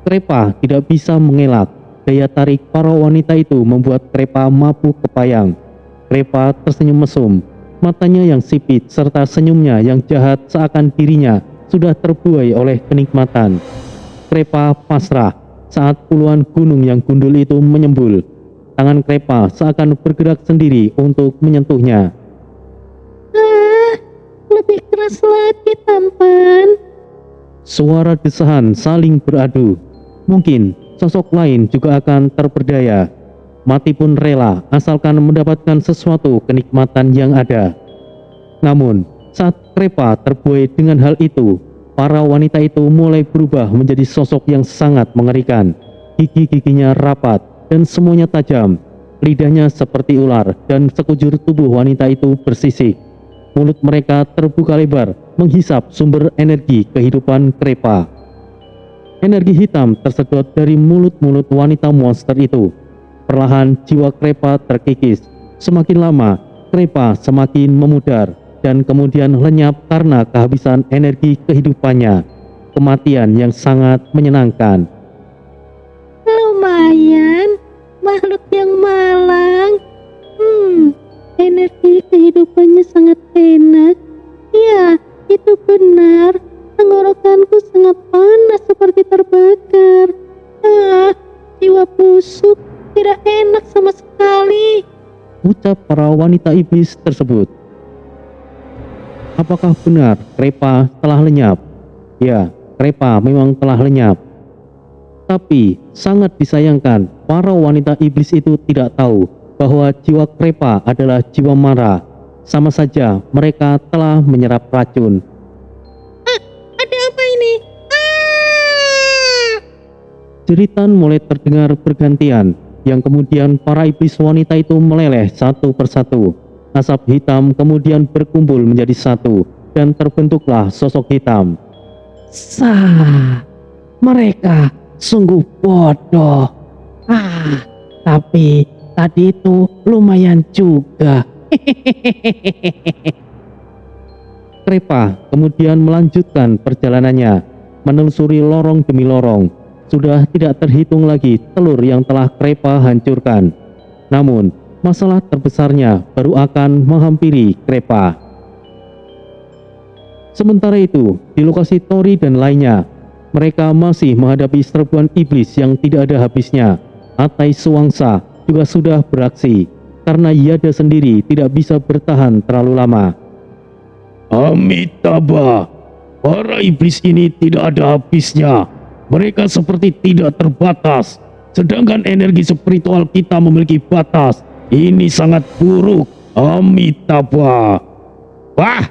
Krepa tidak bisa mengelak. Daya tarik para wanita itu membuat Krepa mabuk kepayang. Krepa tersenyum mesum, matanya yang sipit serta senyumnya yang jahat seakan dirinya sudah terbuai oleh kenikmatan. Krepa pasrah saat puluhan gunung yang gundul itu menyembul. Tangan Krepa seakan bergerak sendiri untuk menyentuhnya.
Lebih keras lagi, tampan.
Suara desahan saling beradu. Mungkin sosok lain juga akan terperdaya. Mati pun rela asalkan mendapatkan sesuatu kenikmatan yang ada. Namun, saat Krepa terbuai dengan hal itu, para wanita itu mulai berubah menjadi sosok yang sangat mengerikan. Gigi-giginya rapat dan semuanya tajam. Lidahnya seperti ular dan sekujur tubuh wanita itu bersisik. Mulut mereka terbuka lebar, menghisap sumber energi kehidupan Krepa. Energi hitam tersedot dari mulut-mulut wanita monster itu. Perlahan jiwa Krepa terkikis. Semakin lama, Krepa semakin memudar dan kemudian lenyap karena kehabisan energi kehidupannya. Kematian yang sangat menyenangkan.
Lumayan, makhluk yang malang. Energi kehidupannya sangat enak. Ya, itu benar. Tenggorokanku sangat panas seperti terbakar. Jiwa busuk, tidak enak sama sekali.
Ucap para wanita iblis tersebut. Apakah benar Krepa telah lenyap? Ya, Krepa memang telah lenyap. Tapi sangat disayangkan para wanita iblis itu tidak tahu bahwa jiwa Krepa adalah jiwa mara. Sama saja mereka telah menyerap racun.
Ada apa ini?
Jeritan mulai terdengar bergantian, yang kemudian para iblis wanita itu meleleh satu persatu. Asap hitam kemudian berkumpul menjadi satu, dan terbentuklah sosok hitam.
Mereka sungguh bodoh. Tapi tadi itu lumayan juga.
Krepa kemudian melanjutkan perjalanannya, menelusuri lorong demi lorong. Sudah tidak terhitung lagi telur yang telah Krepa hancurkan. Namun, masalah terbesarnya baru akan menghampiri Krepa. Sementara itu, di lokasi Tori dan lainnya, mereka masih menghadapi serbuan iblis yang tidak ada habisnya. Atai Suwangsa juga sudah beraksi, karena Yada sendiri tidak bisa bertahan terlalu lama.
Amitabha, para iblis ini tidak ada habisnya. Mereka seperti tidak terbatas, sedangkan energi spiritual kita memiliki batas. Ini sangat buruk, Amitabha.
Wah,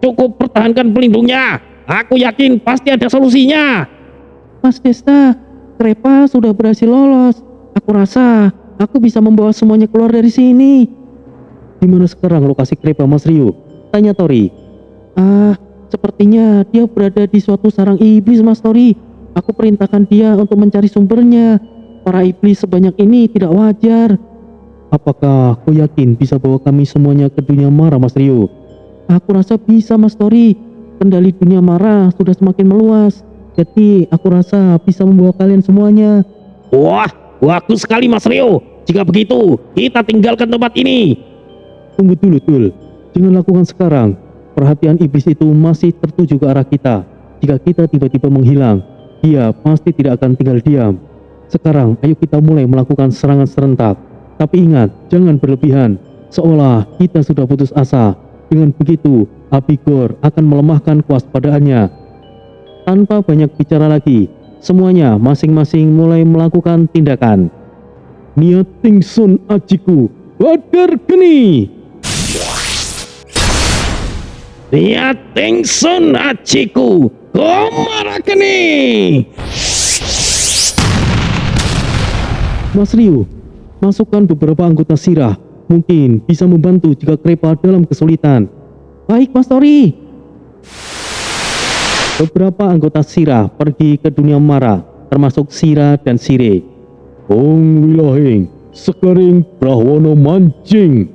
cukup pertahankan pelindungnya. Aku yakin pasti ada solusinya.
Mas Desta, Krepa sudah berhasil lolos. Aku rasa aku bisa membawa semuanya keluar dari sini. Di mana sekarang lokasi Krepa, Mas Ryu? Tanya Tori. Sepertinya dia berada di suatu sarang iblis, Mas Tori. Aku perintahkan dia untuk mencari sumbernya. Para iblis sebanyak ini tidak wajar. Apakah kau yakin bisa bawa kami semuanya ke dunia mara, Mas Ryu? Aku rasa bisa, Mas Tori. Kendali dunia mara sudah semakin meluas. Jadi aku rasa bisa membawa kalian semuanya.
Wah, bagus sekali Mas Rio. Jika begitu, kita tinggalkan tempat ini.
Tunggu dulu, Tul. Jangan lakukan sekarang. Perhatian iblis itu masih tertuju ke arah kita. Jika kita tiba-tiba menghilang, dia pasti tidak akan tinggal diam. Sekarang, ayo kita mulai melakukan serangan serentak. Tapi ingat, jangan berlebihan. Seolah kita sudah putus asa. Dengan begitu, Abigor akan melemahkan kewaspadaannya. Tanpa banyak bicara lagi, semuanya masing-masing mulai melakukan tindakan. Niat Tingsun Ajiku, Badar Geni!
Niat Tingsun Ajiku, Komarakani!
Mas Ryu, masukkan beberapa anggota Sirah. Mungkin bisa membantu jika Krepa dalam kesulitan. Baik, Mas Tori. Beberapa anggota Sirah pergi ke dunia Mara, termasuk Sira dan Sire.
Ong Wilahing, sekering Brahwono mancing.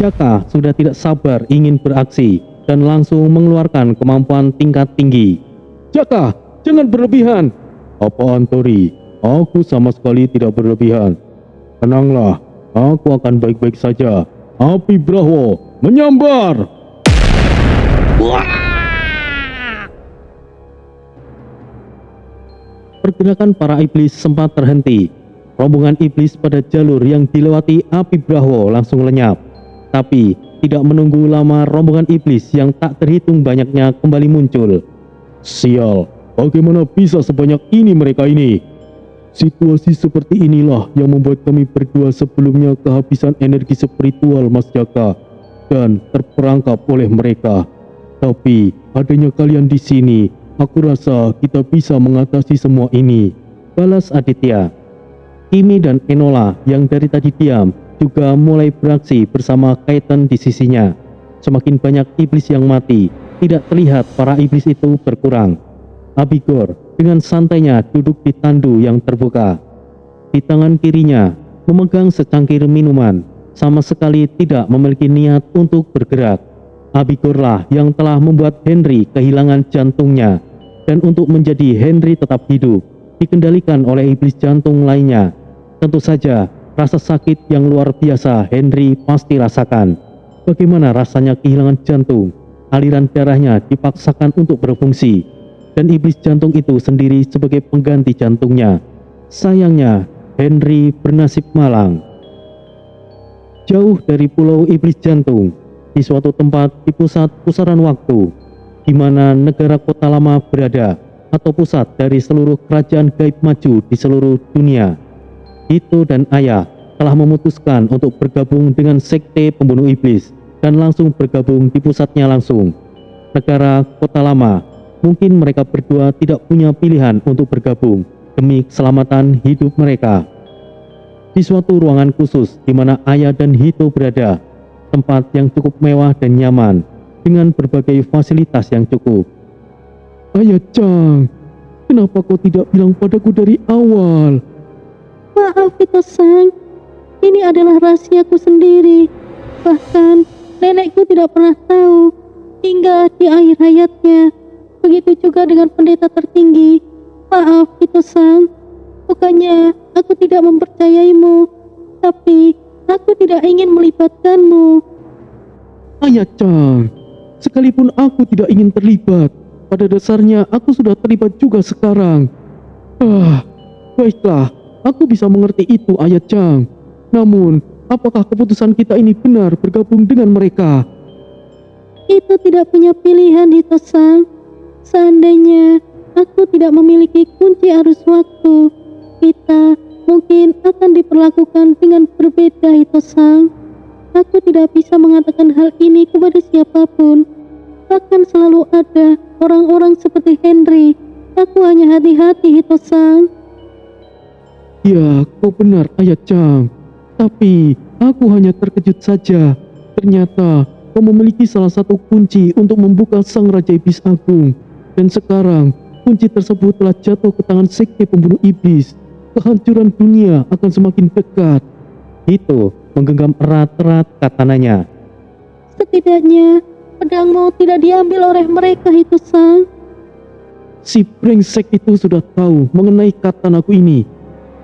Jaka sudah tidak sabar ingin beraksi dan langsung mengeluarkan kemampuan tingkat tinggi.
Jaka, jangan berlebihan. Apaan Tori? Aku sama sekali tidak berlebihan. Tenanglah, aku akan baik-baik saja. Api Brahwo menyambar.
Pergerakan para iblis sempat terhenti. Rombongan iblis pada jalur yang dilewati api Brahwo langsung lenyap. Tapi tidak menunggu lama, rombongan iblis yang tak terhitung banyaknya kembali muncul.
Sial, bagaimana bisa sebanyak ini mereka ini? Situasi seperti inilah yang membuat kami berdua sebelumnya kehabisan energi spiritual, Mas Jaka, dan terperangkap oleh mereka. Tapi adanya kalian di sini, aku rasa kita bisa mengatasi semua ini.
Balas Aditya. Kimi dan Enola yang dari tadi diam juga mulai beraksi bersama Kaiten di sisinya. Semakin banyak iblis yang mati, tidak terlihat para iblis itu berkurang. Abigor dengan santainya duduk di tandu yang terbuka. Di tangan kirinya memegang secangkir minuman, sama sekali tidak memiliki niat untuk bergerak. Abigorlah yang telah membuat Henry kehilangan jantungnya, dan untuk menjadi Henry tetap hidup, dikendalikan oleh iblis jantung lainnya. Tentu saja rasa sakit yang luar biasa Henry pasti rasakan. Bagaimana rasanya kehilangan jantung? Aliran darahnya dipaksakan untuk berfungsi, dan iblis jantung itu sendiri sebagai pengganti jantungnya. Sayangnya, Henry bernasib malang. Jauh dari pulau iblis jantung, di suatu tempat di pusat pusaran waktu, di mana negara Kota Lama berada, atau pusat dari seluruh kerajaan gaib maju di seluruh dunia, Hito dan Ayah telah memutuskan untuk bergabung dengan sekte pembunuh iblis dan langsung bergabung di pusatnya langsung. Negara Kota Lama, mungkin mereka berdua tidak punya pilihan untuk bergabung demi keselamatan hidup mereka. Di suatu ruangan khusus di mana Ayah dan Hito berada, tempat yang cukup mewah dan nyaman dengan berbagai fasilitas yang cukup.
Ayah Chang, kenapa kau tidak bilang padaku dari awal?
Maaf Hito-san, ini adalah rahasiaku sendiri. Bahkan nenekku tidak pernah tahu hingga di akhir hayatnya. Begitu juga dengan pendeta tertinggi. Maaf Hito-san, bukannya aku tidak mempercayaimu, tapi aku tidak ingin melibatkanmu.
Ayah Chang, sekalipun aku tidak ingin terlibat, pada dasarnya aku sudah terlibat juga sekarang. Baiklah, aku bisa mengerti itu Ayah Chang. Namun, apakah keputusan kita ini benar bergabung dengan mereka?
Itu tidak punya pilihan Hito-san. Seandainya aku tidak memiliki kunci arus waktu, kita mungkin akan diperlakukan dengan berbeda Hito-san. Aku tidak bisa mengatakan hal ini kepada siapapun. Akan selalu ada orang-orang seperti Henry. Aku hanya hati-hati Hito-san.
Ya, kau benar Ayah Chang. Tapi aku hanya terkejut saja. Ternyata kau memiliki salah satu kunci untuk membuka Sang Raja Iblis Agung. Dan sekarang kunci tersebut telah jatuh ke tangan sekte pembunuh iblis. Kehancuran dunia akan semakin dekat.
Hito menggenggam erat-erat katananya.
Setidaknya pedangmu tidak diambil oleh mereka Hito-san.
Si brengsek itu sudah tahu mengenai katanaku ini.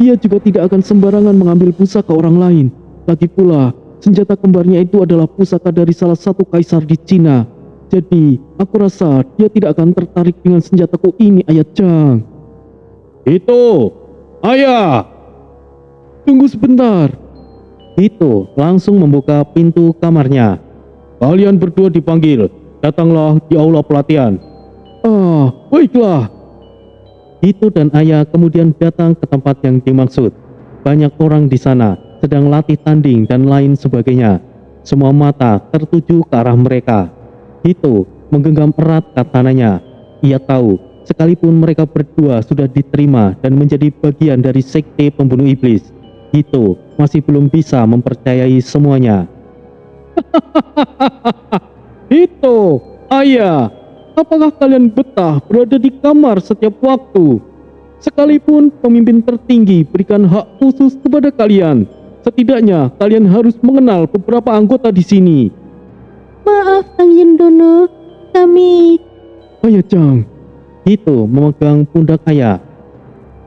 Dia juga tidak akan sembarangan mengambil pusaka orang lain. Lagi pula, senjata kembarnya itu adalah pusaka dari salah satu kaisar di Cina. Jadi, aku rasa dia tidak akan tertarik dengan senjataku ini, Ayah Chang. Itu, Ayah! Tunggu sebentar.
Hito langsung membuka pintu kamarnya.
Kalian berdua dipanggil. Datanglah di aula pelatihan. Baiklah.
Hito dan Ayah kemudian datang ke tempat yang dimaksud. Banyak orang di sana sedang latih tanding dan lain sebagainya. Semua mata tertuju ke arah mereka. Hito menggenggam erat katananya. Ia tahu, sekalipun mereka berdua sudah diterima dan menjadi bagian dari sekte pembunuh iblis, Hito masih belum bisa mempercayai semuanya.
Hito, Ayah, apakah kalian betah berada di kamar setiap waktu? Sekalipun pemimpin tertinggi berikan hak khusus kepada kalian, setidaknya kalian harus mengenal beberapa anggota di sini.
Maaf Tang Yin Dono, kami...
Ayah Chang, Hito memegang pundak ayah.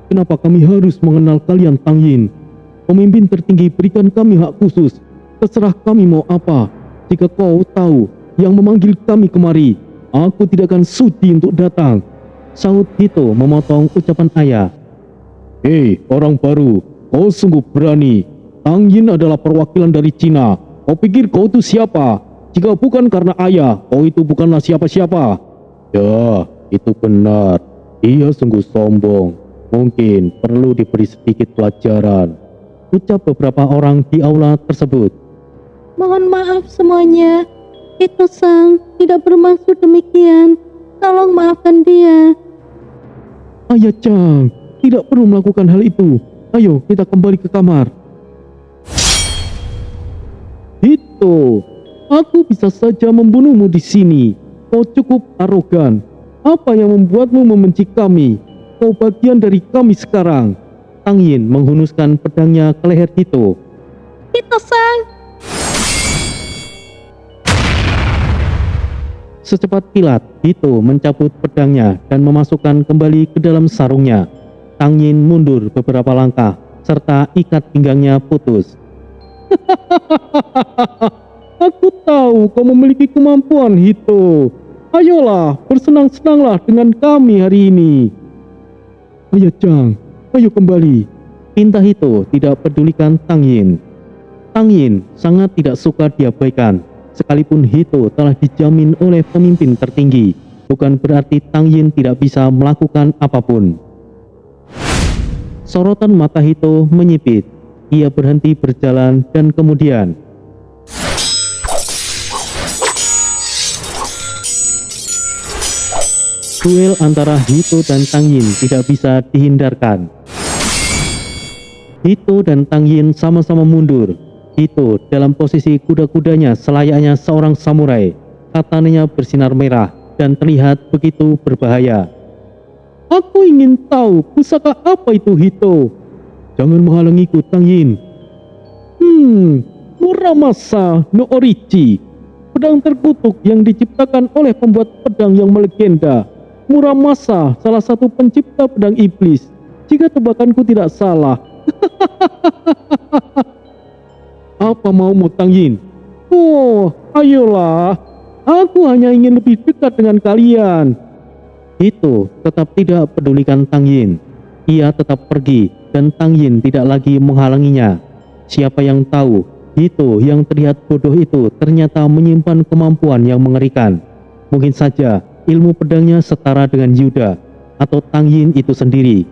Kenapa kami harus mengenal kalian, Tang Yin? Pemimpin tertinggi berikan kami hak khusus. Terserah kami mau apa. Jika kau tahu yang memanggil kami kemari, aku tidak akan sudi untuk datang. Sahut Hito memotong ucapan ayah. Hei orang baru, kau sungguh berani. Tang Yin adalah perwakilan dari Cina. Kau pikir kau itu siapa? Jika bukan karena ayah, kau itu bukanlah siapa-siapa. Ya, itu benar. Dia sungguh sombong. Mungkin perlu diberi sedikit pelajaran, ucap beberapa orang di aula tersebut.
Mohon maaf semuanya. Hito Sang tidak bermaksud demikian. Tolong maafkan dia.
Ayah Chang, tidak perlu melakukan hal itu. Ayo kita kembali ke kamar. Hito, aku bisa saja membunuhmu di sini. Kau cukup arogan. Apa yang membuatmu membenci kami? Kau bagian dari kami sekarang. Tang Yin menghunuskan pedangnya ke leher Hito.
Hito Sang.
Secepat kilat, Hito mencabut pedangnya dan memasukkan kembali ke dalam sarungnya. Tang Yin mundur beberapa langkah, serta ikat pinggangnya putus.
Aku tahu kau memiliki kemampuan, Hito. Ayolah, bersenang-senanglah dengan kami hari ini.
Ayah Chang, ayo kembali. Pinta Hito tidak pedulikan Tang Yin. Tang Yin sangat tidak suka diabaikan. Sekalipun Hito telah dijamin oleh pemimpin tertinggi, bukan berarti Tang Yin tidak bisa melakukan apapun. Sorotan mata Hito menyipit. Ia berhenti berjalan dan kemudian duel antara Hito dan Tang Yin tidak bisa dihindarkan. Hito dan Tang Yin sama-sama mundur. Hito dalam posisi kuda-kudanya selayaknya seorang samurai. Katananya bersinar merah dan terlihat begitu berbahaya.
Aku ingin tahu pusaka apa itu, Hito.
Jangan menghalangiku, Tang Yin.
Muramasa no Orichi, pedang terkutuk yang diciptakan oleh pembuat pedang yang melegenda. Muramasa salah satu pencipta pedang iblis, jika tebakanku tidak salah.
Apa maumu, Tang Yin?
Oh, ayolah. Aku hanya ingin lebih dekat dengan kalian.
Hito tetap tidak pedulikan Tang Yin. Ia tetap pergi dan Tang Yin tidak lagi menghalanginya. Siapa yang tahu, Hito yang terlihat bodoh itu ternyata menyimpan kemampuan yang mengerikan. Mungkin saja ilmu pedangnya setara dengan Yuda atau Tang Yin itu sendiri.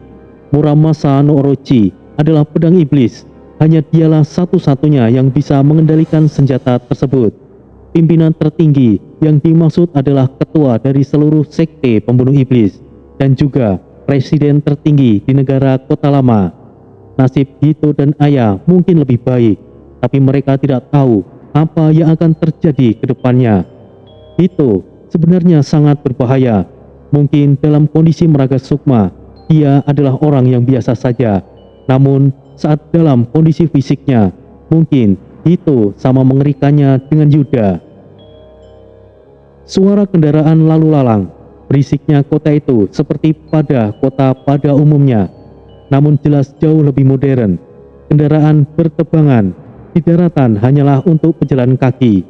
Muramasa no Orochi adalah pedang iblis. Hanya dialah satu-satunya yang bisa mengendalikan senjata tersebut. Pimpinan tertinggi yang dimaksud adalah ketua dari seluruh sekte pembunuh iblis dan juga presiden tertinggi di negara Kota Lama. Nasib Hito dan ayah mungkin lebih baik, tapi mereka tidak tahu apa yang akan terjadi ke depannya. Hito sebenarnya sangat berbahaya. Mungkin dalam kondisi meraga sukma, dia adalah orang yang biasa saja. Namun saat dalam kondisi fisiknya, mungkin Hito sama mengerikannya dengan Yuda. Suara kendaraan lalu lalang, berisiknya kota itu seperti pada kota pada umumnya. Namun jelas jauh lebih modern. Kendaraan bertebangan, di daratan hanyalah untuk pejalan kaki.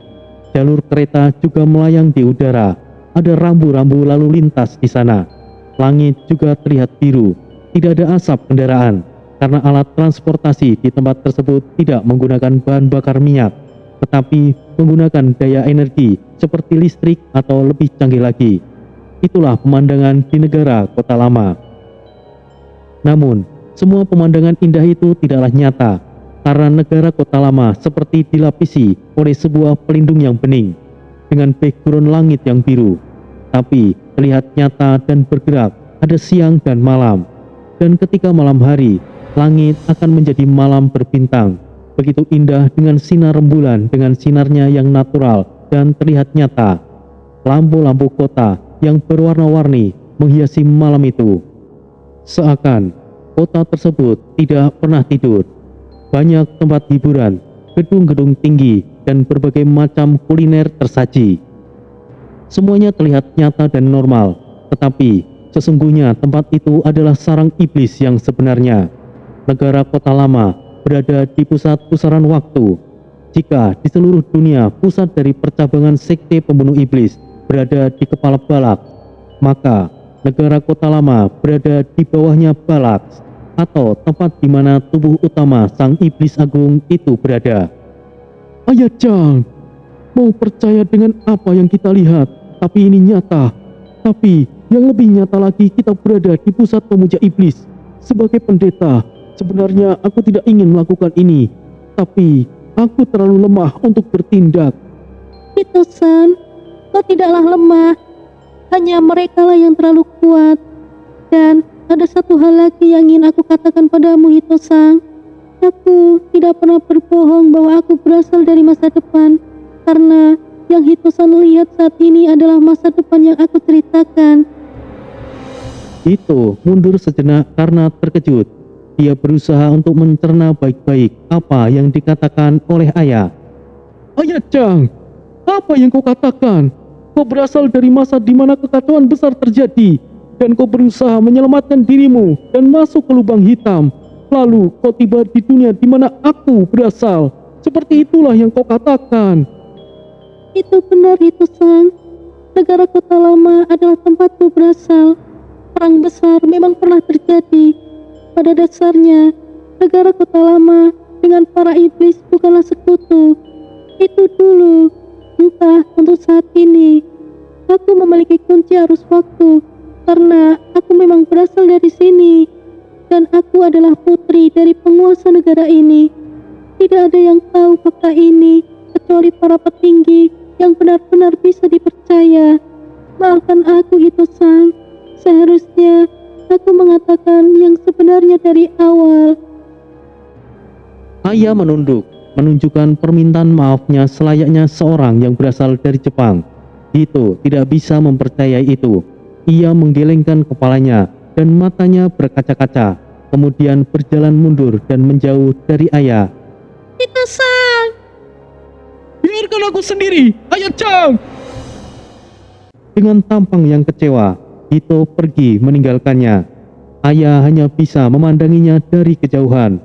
Jalur kereta juga melayang di udara. Ada rambu-rambu lalu lintas di sana. Langit juga terlihat biru. Tidak ada asap kendaraan karena alat transportasi di tempat tersebut tidak menggunakan bahan bakar minyak, tetapi menggunakan daya energi seperti listrik atau lebih canggih lagi. Itulah pemandangan di negara Kota Lama. Namun, semua pemandangan indah itu tidaklah nyata karena negara Kota Lama seperti dilapisi oleh sebuah pelindung yang bening dengan background langit yang biru. tetapi terlihat nyata dan bergerak, ada siang dan malam. Dan ketika malam hari, langit akan menjadi malam berbintang, begitu indah dengan sinar rembulan dengan sinarnya yang natural dan terlihat nyata. Lampu-lampu kota yang berwarna-warni menghiasi malam itu. Seakan kota tersebut tidak pernah tidur. Banyak tempat hiburan, gedung-gedung tinggi, dan berbagai macam kuliner tersaji. Semuanya terlihat nyata dan normal, tetapi sesungguhnya tempat itu adalah sarang iblis yang sebenarnya. Negara Kota Lama berada di pusat pusaran waktu. Jika di seluruh dunia pusat dari percabangan sekte pembunuh iblis berada di kepala Balak, maka negara Kota Lama berada di bawahnya Balak, atau tempat di mana tubuh utama sang iblis agung itu berada.
Ayah Chang, mau percaya dengan apa yang kita lihat, tapi ini nyata. Tapi yang lebih nyata lagi, kita berada di pusat pemuja iblis. Sebagai pendeta, sebenarnya aku tidak ingin melakukan ini, tapi aku terlalu lemah untuk bertindak.
Hito-san, kau tidaklah lemah. Hanya merekalah yang terlalu kuat. Dan ada satu hal lagi yang ingin aku katakan padamu, Hito-san. Aku tidak pernah berbohong bahwa aku berasal dari masa depan, karena yang Hito-san lihat saat ini adalah masa depan yang aku ceritakan.
Hito mundur sejenak karena terkejut. Dia berusaha untuk mencerna baik-baik apa yang dikatakan oleh ayah.
Ayah Chang, apa yang kau katakan? Kau berasal dari masa di mana kekacauan besar terjadi, dan kau berusaha menyelamatkan dirimu dan masuk ke lubang hitam. Lalu kau tiba di dunia di mana aku berasal. Seperti itulah yang kau katakan.
Itu benar, Hito-san. Negara Kota Lama adalah tempatku berasal. Perang besar memang pernah terjadi. Pada dasarnya, negara Kota Lama dengan para iblis bukanlah sekutu. Itu dulu, entah untuk saat ini. Aku memiliki kunci arus waktu, karena aku memang berasal dari sini. Dan aku adalah putri dari penguasa negara ini. Tidak ada yang tahu fakta ini, kecuali para petinggi yang benar-benar bisa dipercaya. Maafkan aku, Hito-san. Seharusnya aku mengatakan yang sebenarnya dari awal.
Ayah menunduk, menunjukkan permintaan maafnya selayaknya seorang yang berasal dari Jepang. Hito tidak bisa mempercayai itu. Ia menggelengkan kepalanya dan matanya berkaca-kaca, kemudian berjalan mundur dan menjauh dari ayah.
Hito-san!
Biarkan aku sendiri, Ayah Chang!
Dengan tampang yang kecewa, Hito pergi meninggalkannya. Ayah hanya bisa memandanginya dari kejauhan.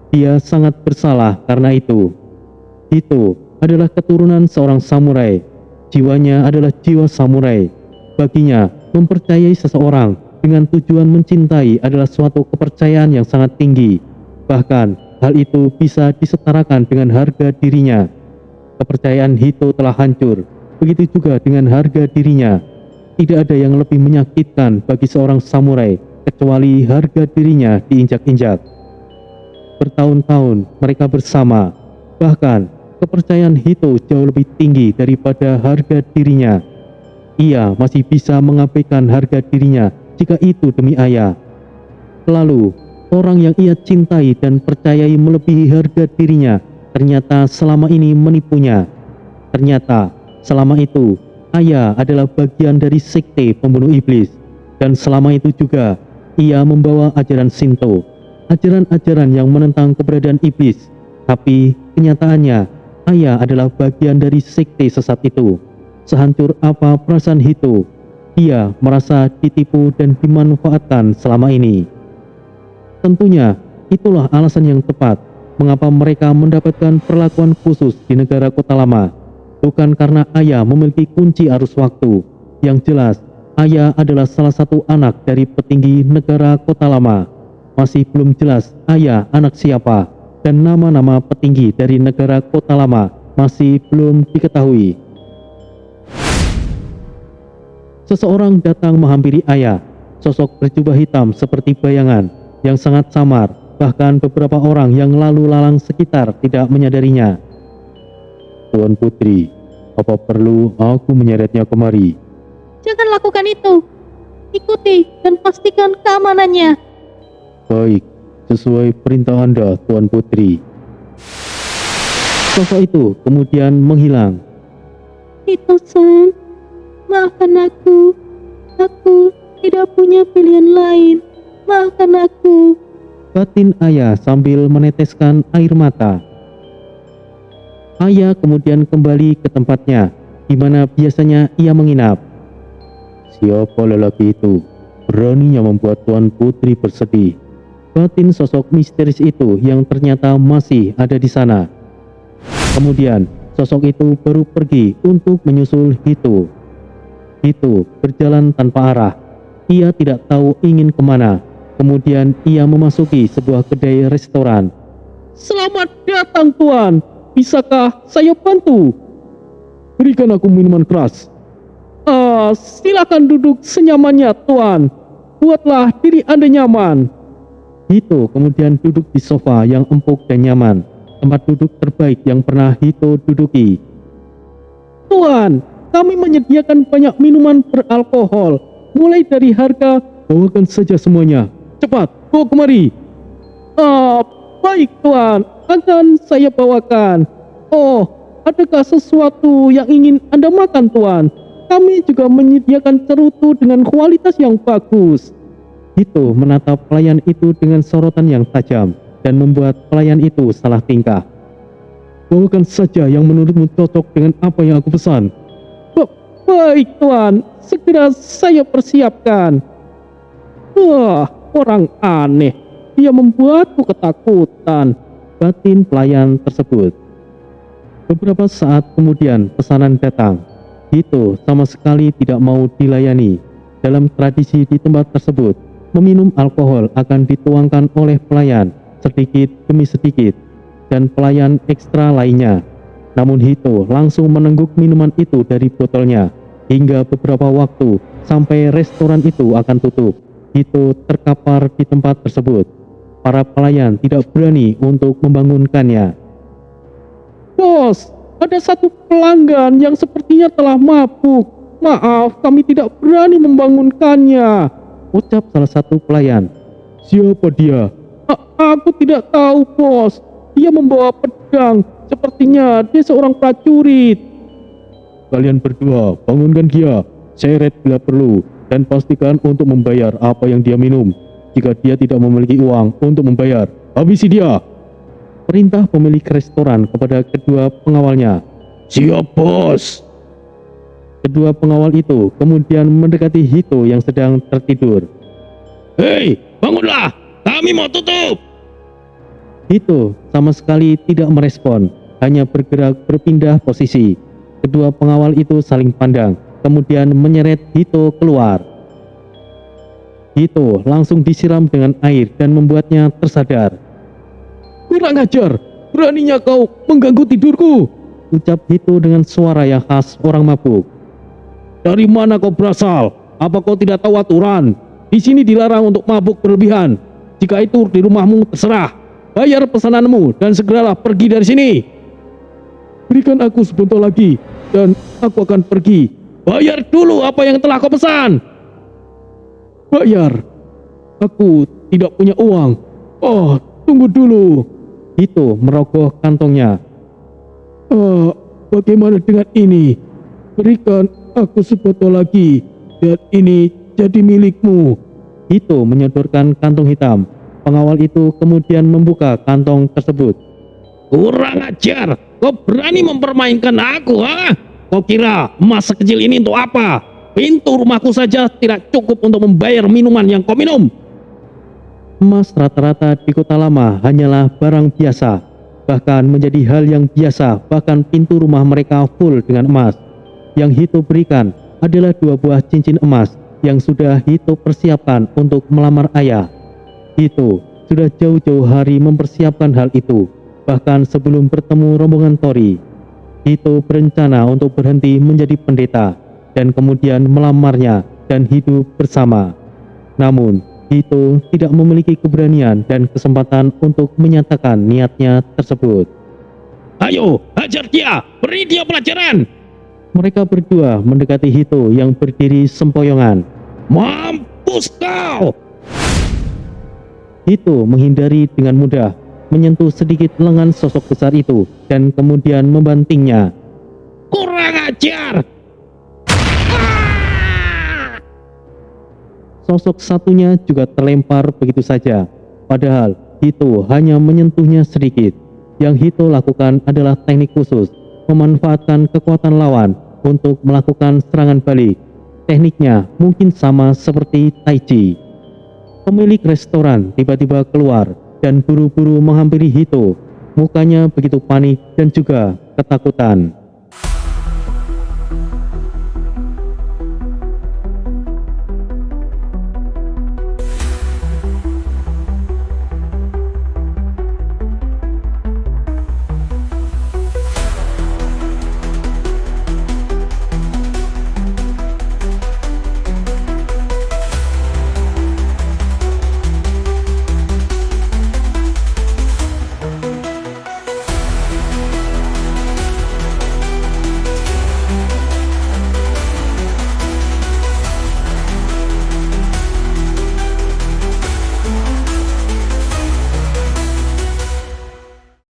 Dia sangat bersalah karena itu. Hito adalah keturunan seorang samurai. Jiwanya adalah jiwa samurai. Baginya, mempercayai seseorang dengan tujuan mencintai adalah suatu kepercayaan yang sangat tinggi. Bahkan, hal itu bisa disetarakan dengan harga dirinya. Kepercayaan Hito telah hancur. Begitu juga dengan harga dirinya. Tidak ada yang lebih menyakitkan bagi seorang samurai kecuali harga dirinya diinjak-injak. Bertahun-tahun mereka bersama. Bahkan, kepercayaan Hito jauh lebih tinggi daripada harga dirinya. Ia masih bisa mengabaikan harga dirinya jika itu demi ayah. Lalu, orang yang ia cintai dan percayai melebihi harga dirinya ternyata selama ini menipunya. Ternyata selama itu ayah adalah bagian dari sekte pembunuh iblis, dan selama itu juga ia membawa ajaran Shinto, ajaran-ajaran yang menentang keberadaan iblis. Tapi kenyataannya ayah adalah bagian dari sekte sesat itu. Sehancur apa perasaan Hito, dia merasa ditipu dan dimanfaatkan selama ini. Tentunya itulah alasan yang tepat mengapa mereka mendapatkan perlakuan khusus di negara Kota Lama. Bukan karena ayah memiliki kunci arus waktu. Yang jelas, ayah adalah salah satu anak dari petinggi negara Kota Lama. Masih belum jelas ayah anak siapa, dan nama-nama petinggi dari negara Kota Lama masih belum diketahui. Seseorang datang menghampiri ayah. Sosok berjubah hitam seperti bayangan yang sangat samar. Bahkan beberapa orang yang lalu lalang sekitar tidak menyadarinya. Tuan Putri, apa perlu aku menyeretnya kemari?
Jangan lakukan itu. Ikuti dan pastikan keamanannya.
Baik, sesuai perintah Anda, Tuan Putri. Sosok itu kemudian menghilang.
Hito-san, maafkan aku. Aku tidak punya pilihan lain. Maafkan aku.
Batin ayah sambil meneteskan air mata. Ayah kemudian kembali ke tempatnya, di mana biasanya ia menginap. Siapa lelaki itu? Beraninya membuat Tuan Putri bersedih. Batin sosok misteris itu yang ternyata masih ada di sana. Kemudian, sosok itu baru pergi untuk menyusul Hito. Hito berjalan tanpa arah. Ia tidak tahu ingin kemana. Kemudian ia memasuki sebuah kedai restoran.
Selamat datang Tuan. Bisakah saya bantu? Berikan aku minuman keras. Silakan duduk senyamannya Tuan. Buatlah diri Anda nyaman.
Hito kemudian duduk di sofa yang empuk dan nyaman. Tempat duduk terbaik yang pernah Hito duduki.
Tuan, kami menyediakan banyak minuman beralkohol. Mulai dari harga, bawakan saja semuanya. Cepat, bawa kemari. Baik Tuan, akan saya bawakan. Oh, adakah sesuatu yang ingin Anda makan Tuan? Kami juga menyediakan cerutu dengan kualitas yang bagus.
Hito menatap pelayan itu dengan sorotan yang tajam dan membuat pelayan itu salah tingkah.
Bawakan saja yang menurutmu cocok dengan apa yang aku pesan. Baik Tuan, segera saya persiapkan. Wah, orang aneh. Dia membuatku ketakutan.
Batin pelayan tersebut. Beberapa saat kemudian pesanan datang. Hito sama sekali tidak mau dilayani. Dalam tradisi di tempat tersebut, meminum alkohol akan dituangkan oleh pelayan sedikit demi sedikit dan pelayan ekstra lainnya. Namun Hito langsung menengguk minuman itu dari botolnya hingga beberapa waktu sampai restoran itu akan tutup. Hito terkapar di tempat tersebut. Para pelayan tidak berani untuk membangunkannya.
Bos, ada satu pelanggan yang sepertinya telah mabuk. Maaf, kami tidak berani membangunkannya,
ucap salah satu pelayan.
Siapa dia? Aku tidak tahu bos. Dia membawa pedang. Sepertinya dia seorang prajurit.
Kalian berdua bangunkan dia, seret bila perlu, dan pastikan untuk membayar apa yang dia minum. Jika dia tidak memiliki uang untuk membayar, habisi dia. Perintah pemilik restoran kepada kedua pengawalnya.
Siap bos.
Kedua pengawal itu kemudian mendekati Hito yang sedang tertidur.
Hei, bangunlah, kami mau tutup.
Hito sama sekali tidak merespon, hanya bergerak berpindah posisi. Kedua pengawal itu saling pandang, kemudian menyeret Hito keluar. Hito langsung disiram dengan air dan membuatnya tersadar.
Kurang ajar, beraninya kau mengganggu tidurku,
ucap Hito dengan suara yang khas orang mabuk.
Dari mana kau berasal? Apa kau tidak tahu aturan? Di sini dilarang untuk mabuk berlebihan. Jika itu di rumahmu terserah. Bayar pesananmu dan segeralah pergi dari sini.
Berikan aku sebentar lagi dan aku akan pergi.
Bayar dulu apa yang telah kau pesan.
Bayar. Aku tidak punya uang. Oh, tunggu dulu.
Hito merogoh kantongnya.
Bagaimana dengan ini? Berikan aku sebotol lagi dan ini jadi milikmu.
Hito menyodorkan kantong hitam. Pengawal itu kemudian membuka kantong tersebut.
Kurang ajar. Kau berani mempermainkan aku, ha? Kau kira emas sekecil ini untuk apa? Pintu rumahku saja tidak cukup untuk membayar minuman yang kau minum.
Emas rata-rata di kota lama hanyalah barang biasa. Bahkan menjadi hal yang biasa, bahkan pintu rumah mereka full dengan emas. Yang Hito berikan adalah 2 buah cincin emas yang sudah Hito persiapkan untuk melamar ayah. Hito sudah jauh-jauh hari mempersiapkan hal itu, bahkan sebelum bertemu rombongan Tori. Hito berencana untuk berhenti menjadi pendeta dan kemudian melamarnya dan hidup bersama. Namun, Hito tidak memiliki keberanian dan kesempatan untuk menyatakan niatnya tersebut.
Ayo, hajar dia, beri dia pelajaran.
Mereka berdua mendekati Hito yang berdiri sempoyongan.
Mampus kau!
Hito menghindari dengan mudah, menyentuh sedikit lengan sosok besar itu, dan kemudian membantingnya.
Kurang ajar!
Sosok satunya juga terlempar begitu saja, padahal Hito hanya menyentuhnya sedikit. Yang Hito lakukan adalah teknik khusus, memanfaatkan kekuatan lawan untuk melakukan serangan balik. Tekniknya mungkin sama seperti Tai Chi. Pemilik restoran tiba-tiba keluar dan buru-buru menghampiri Hito. Mukanya begitu panik dan juga ketakutan.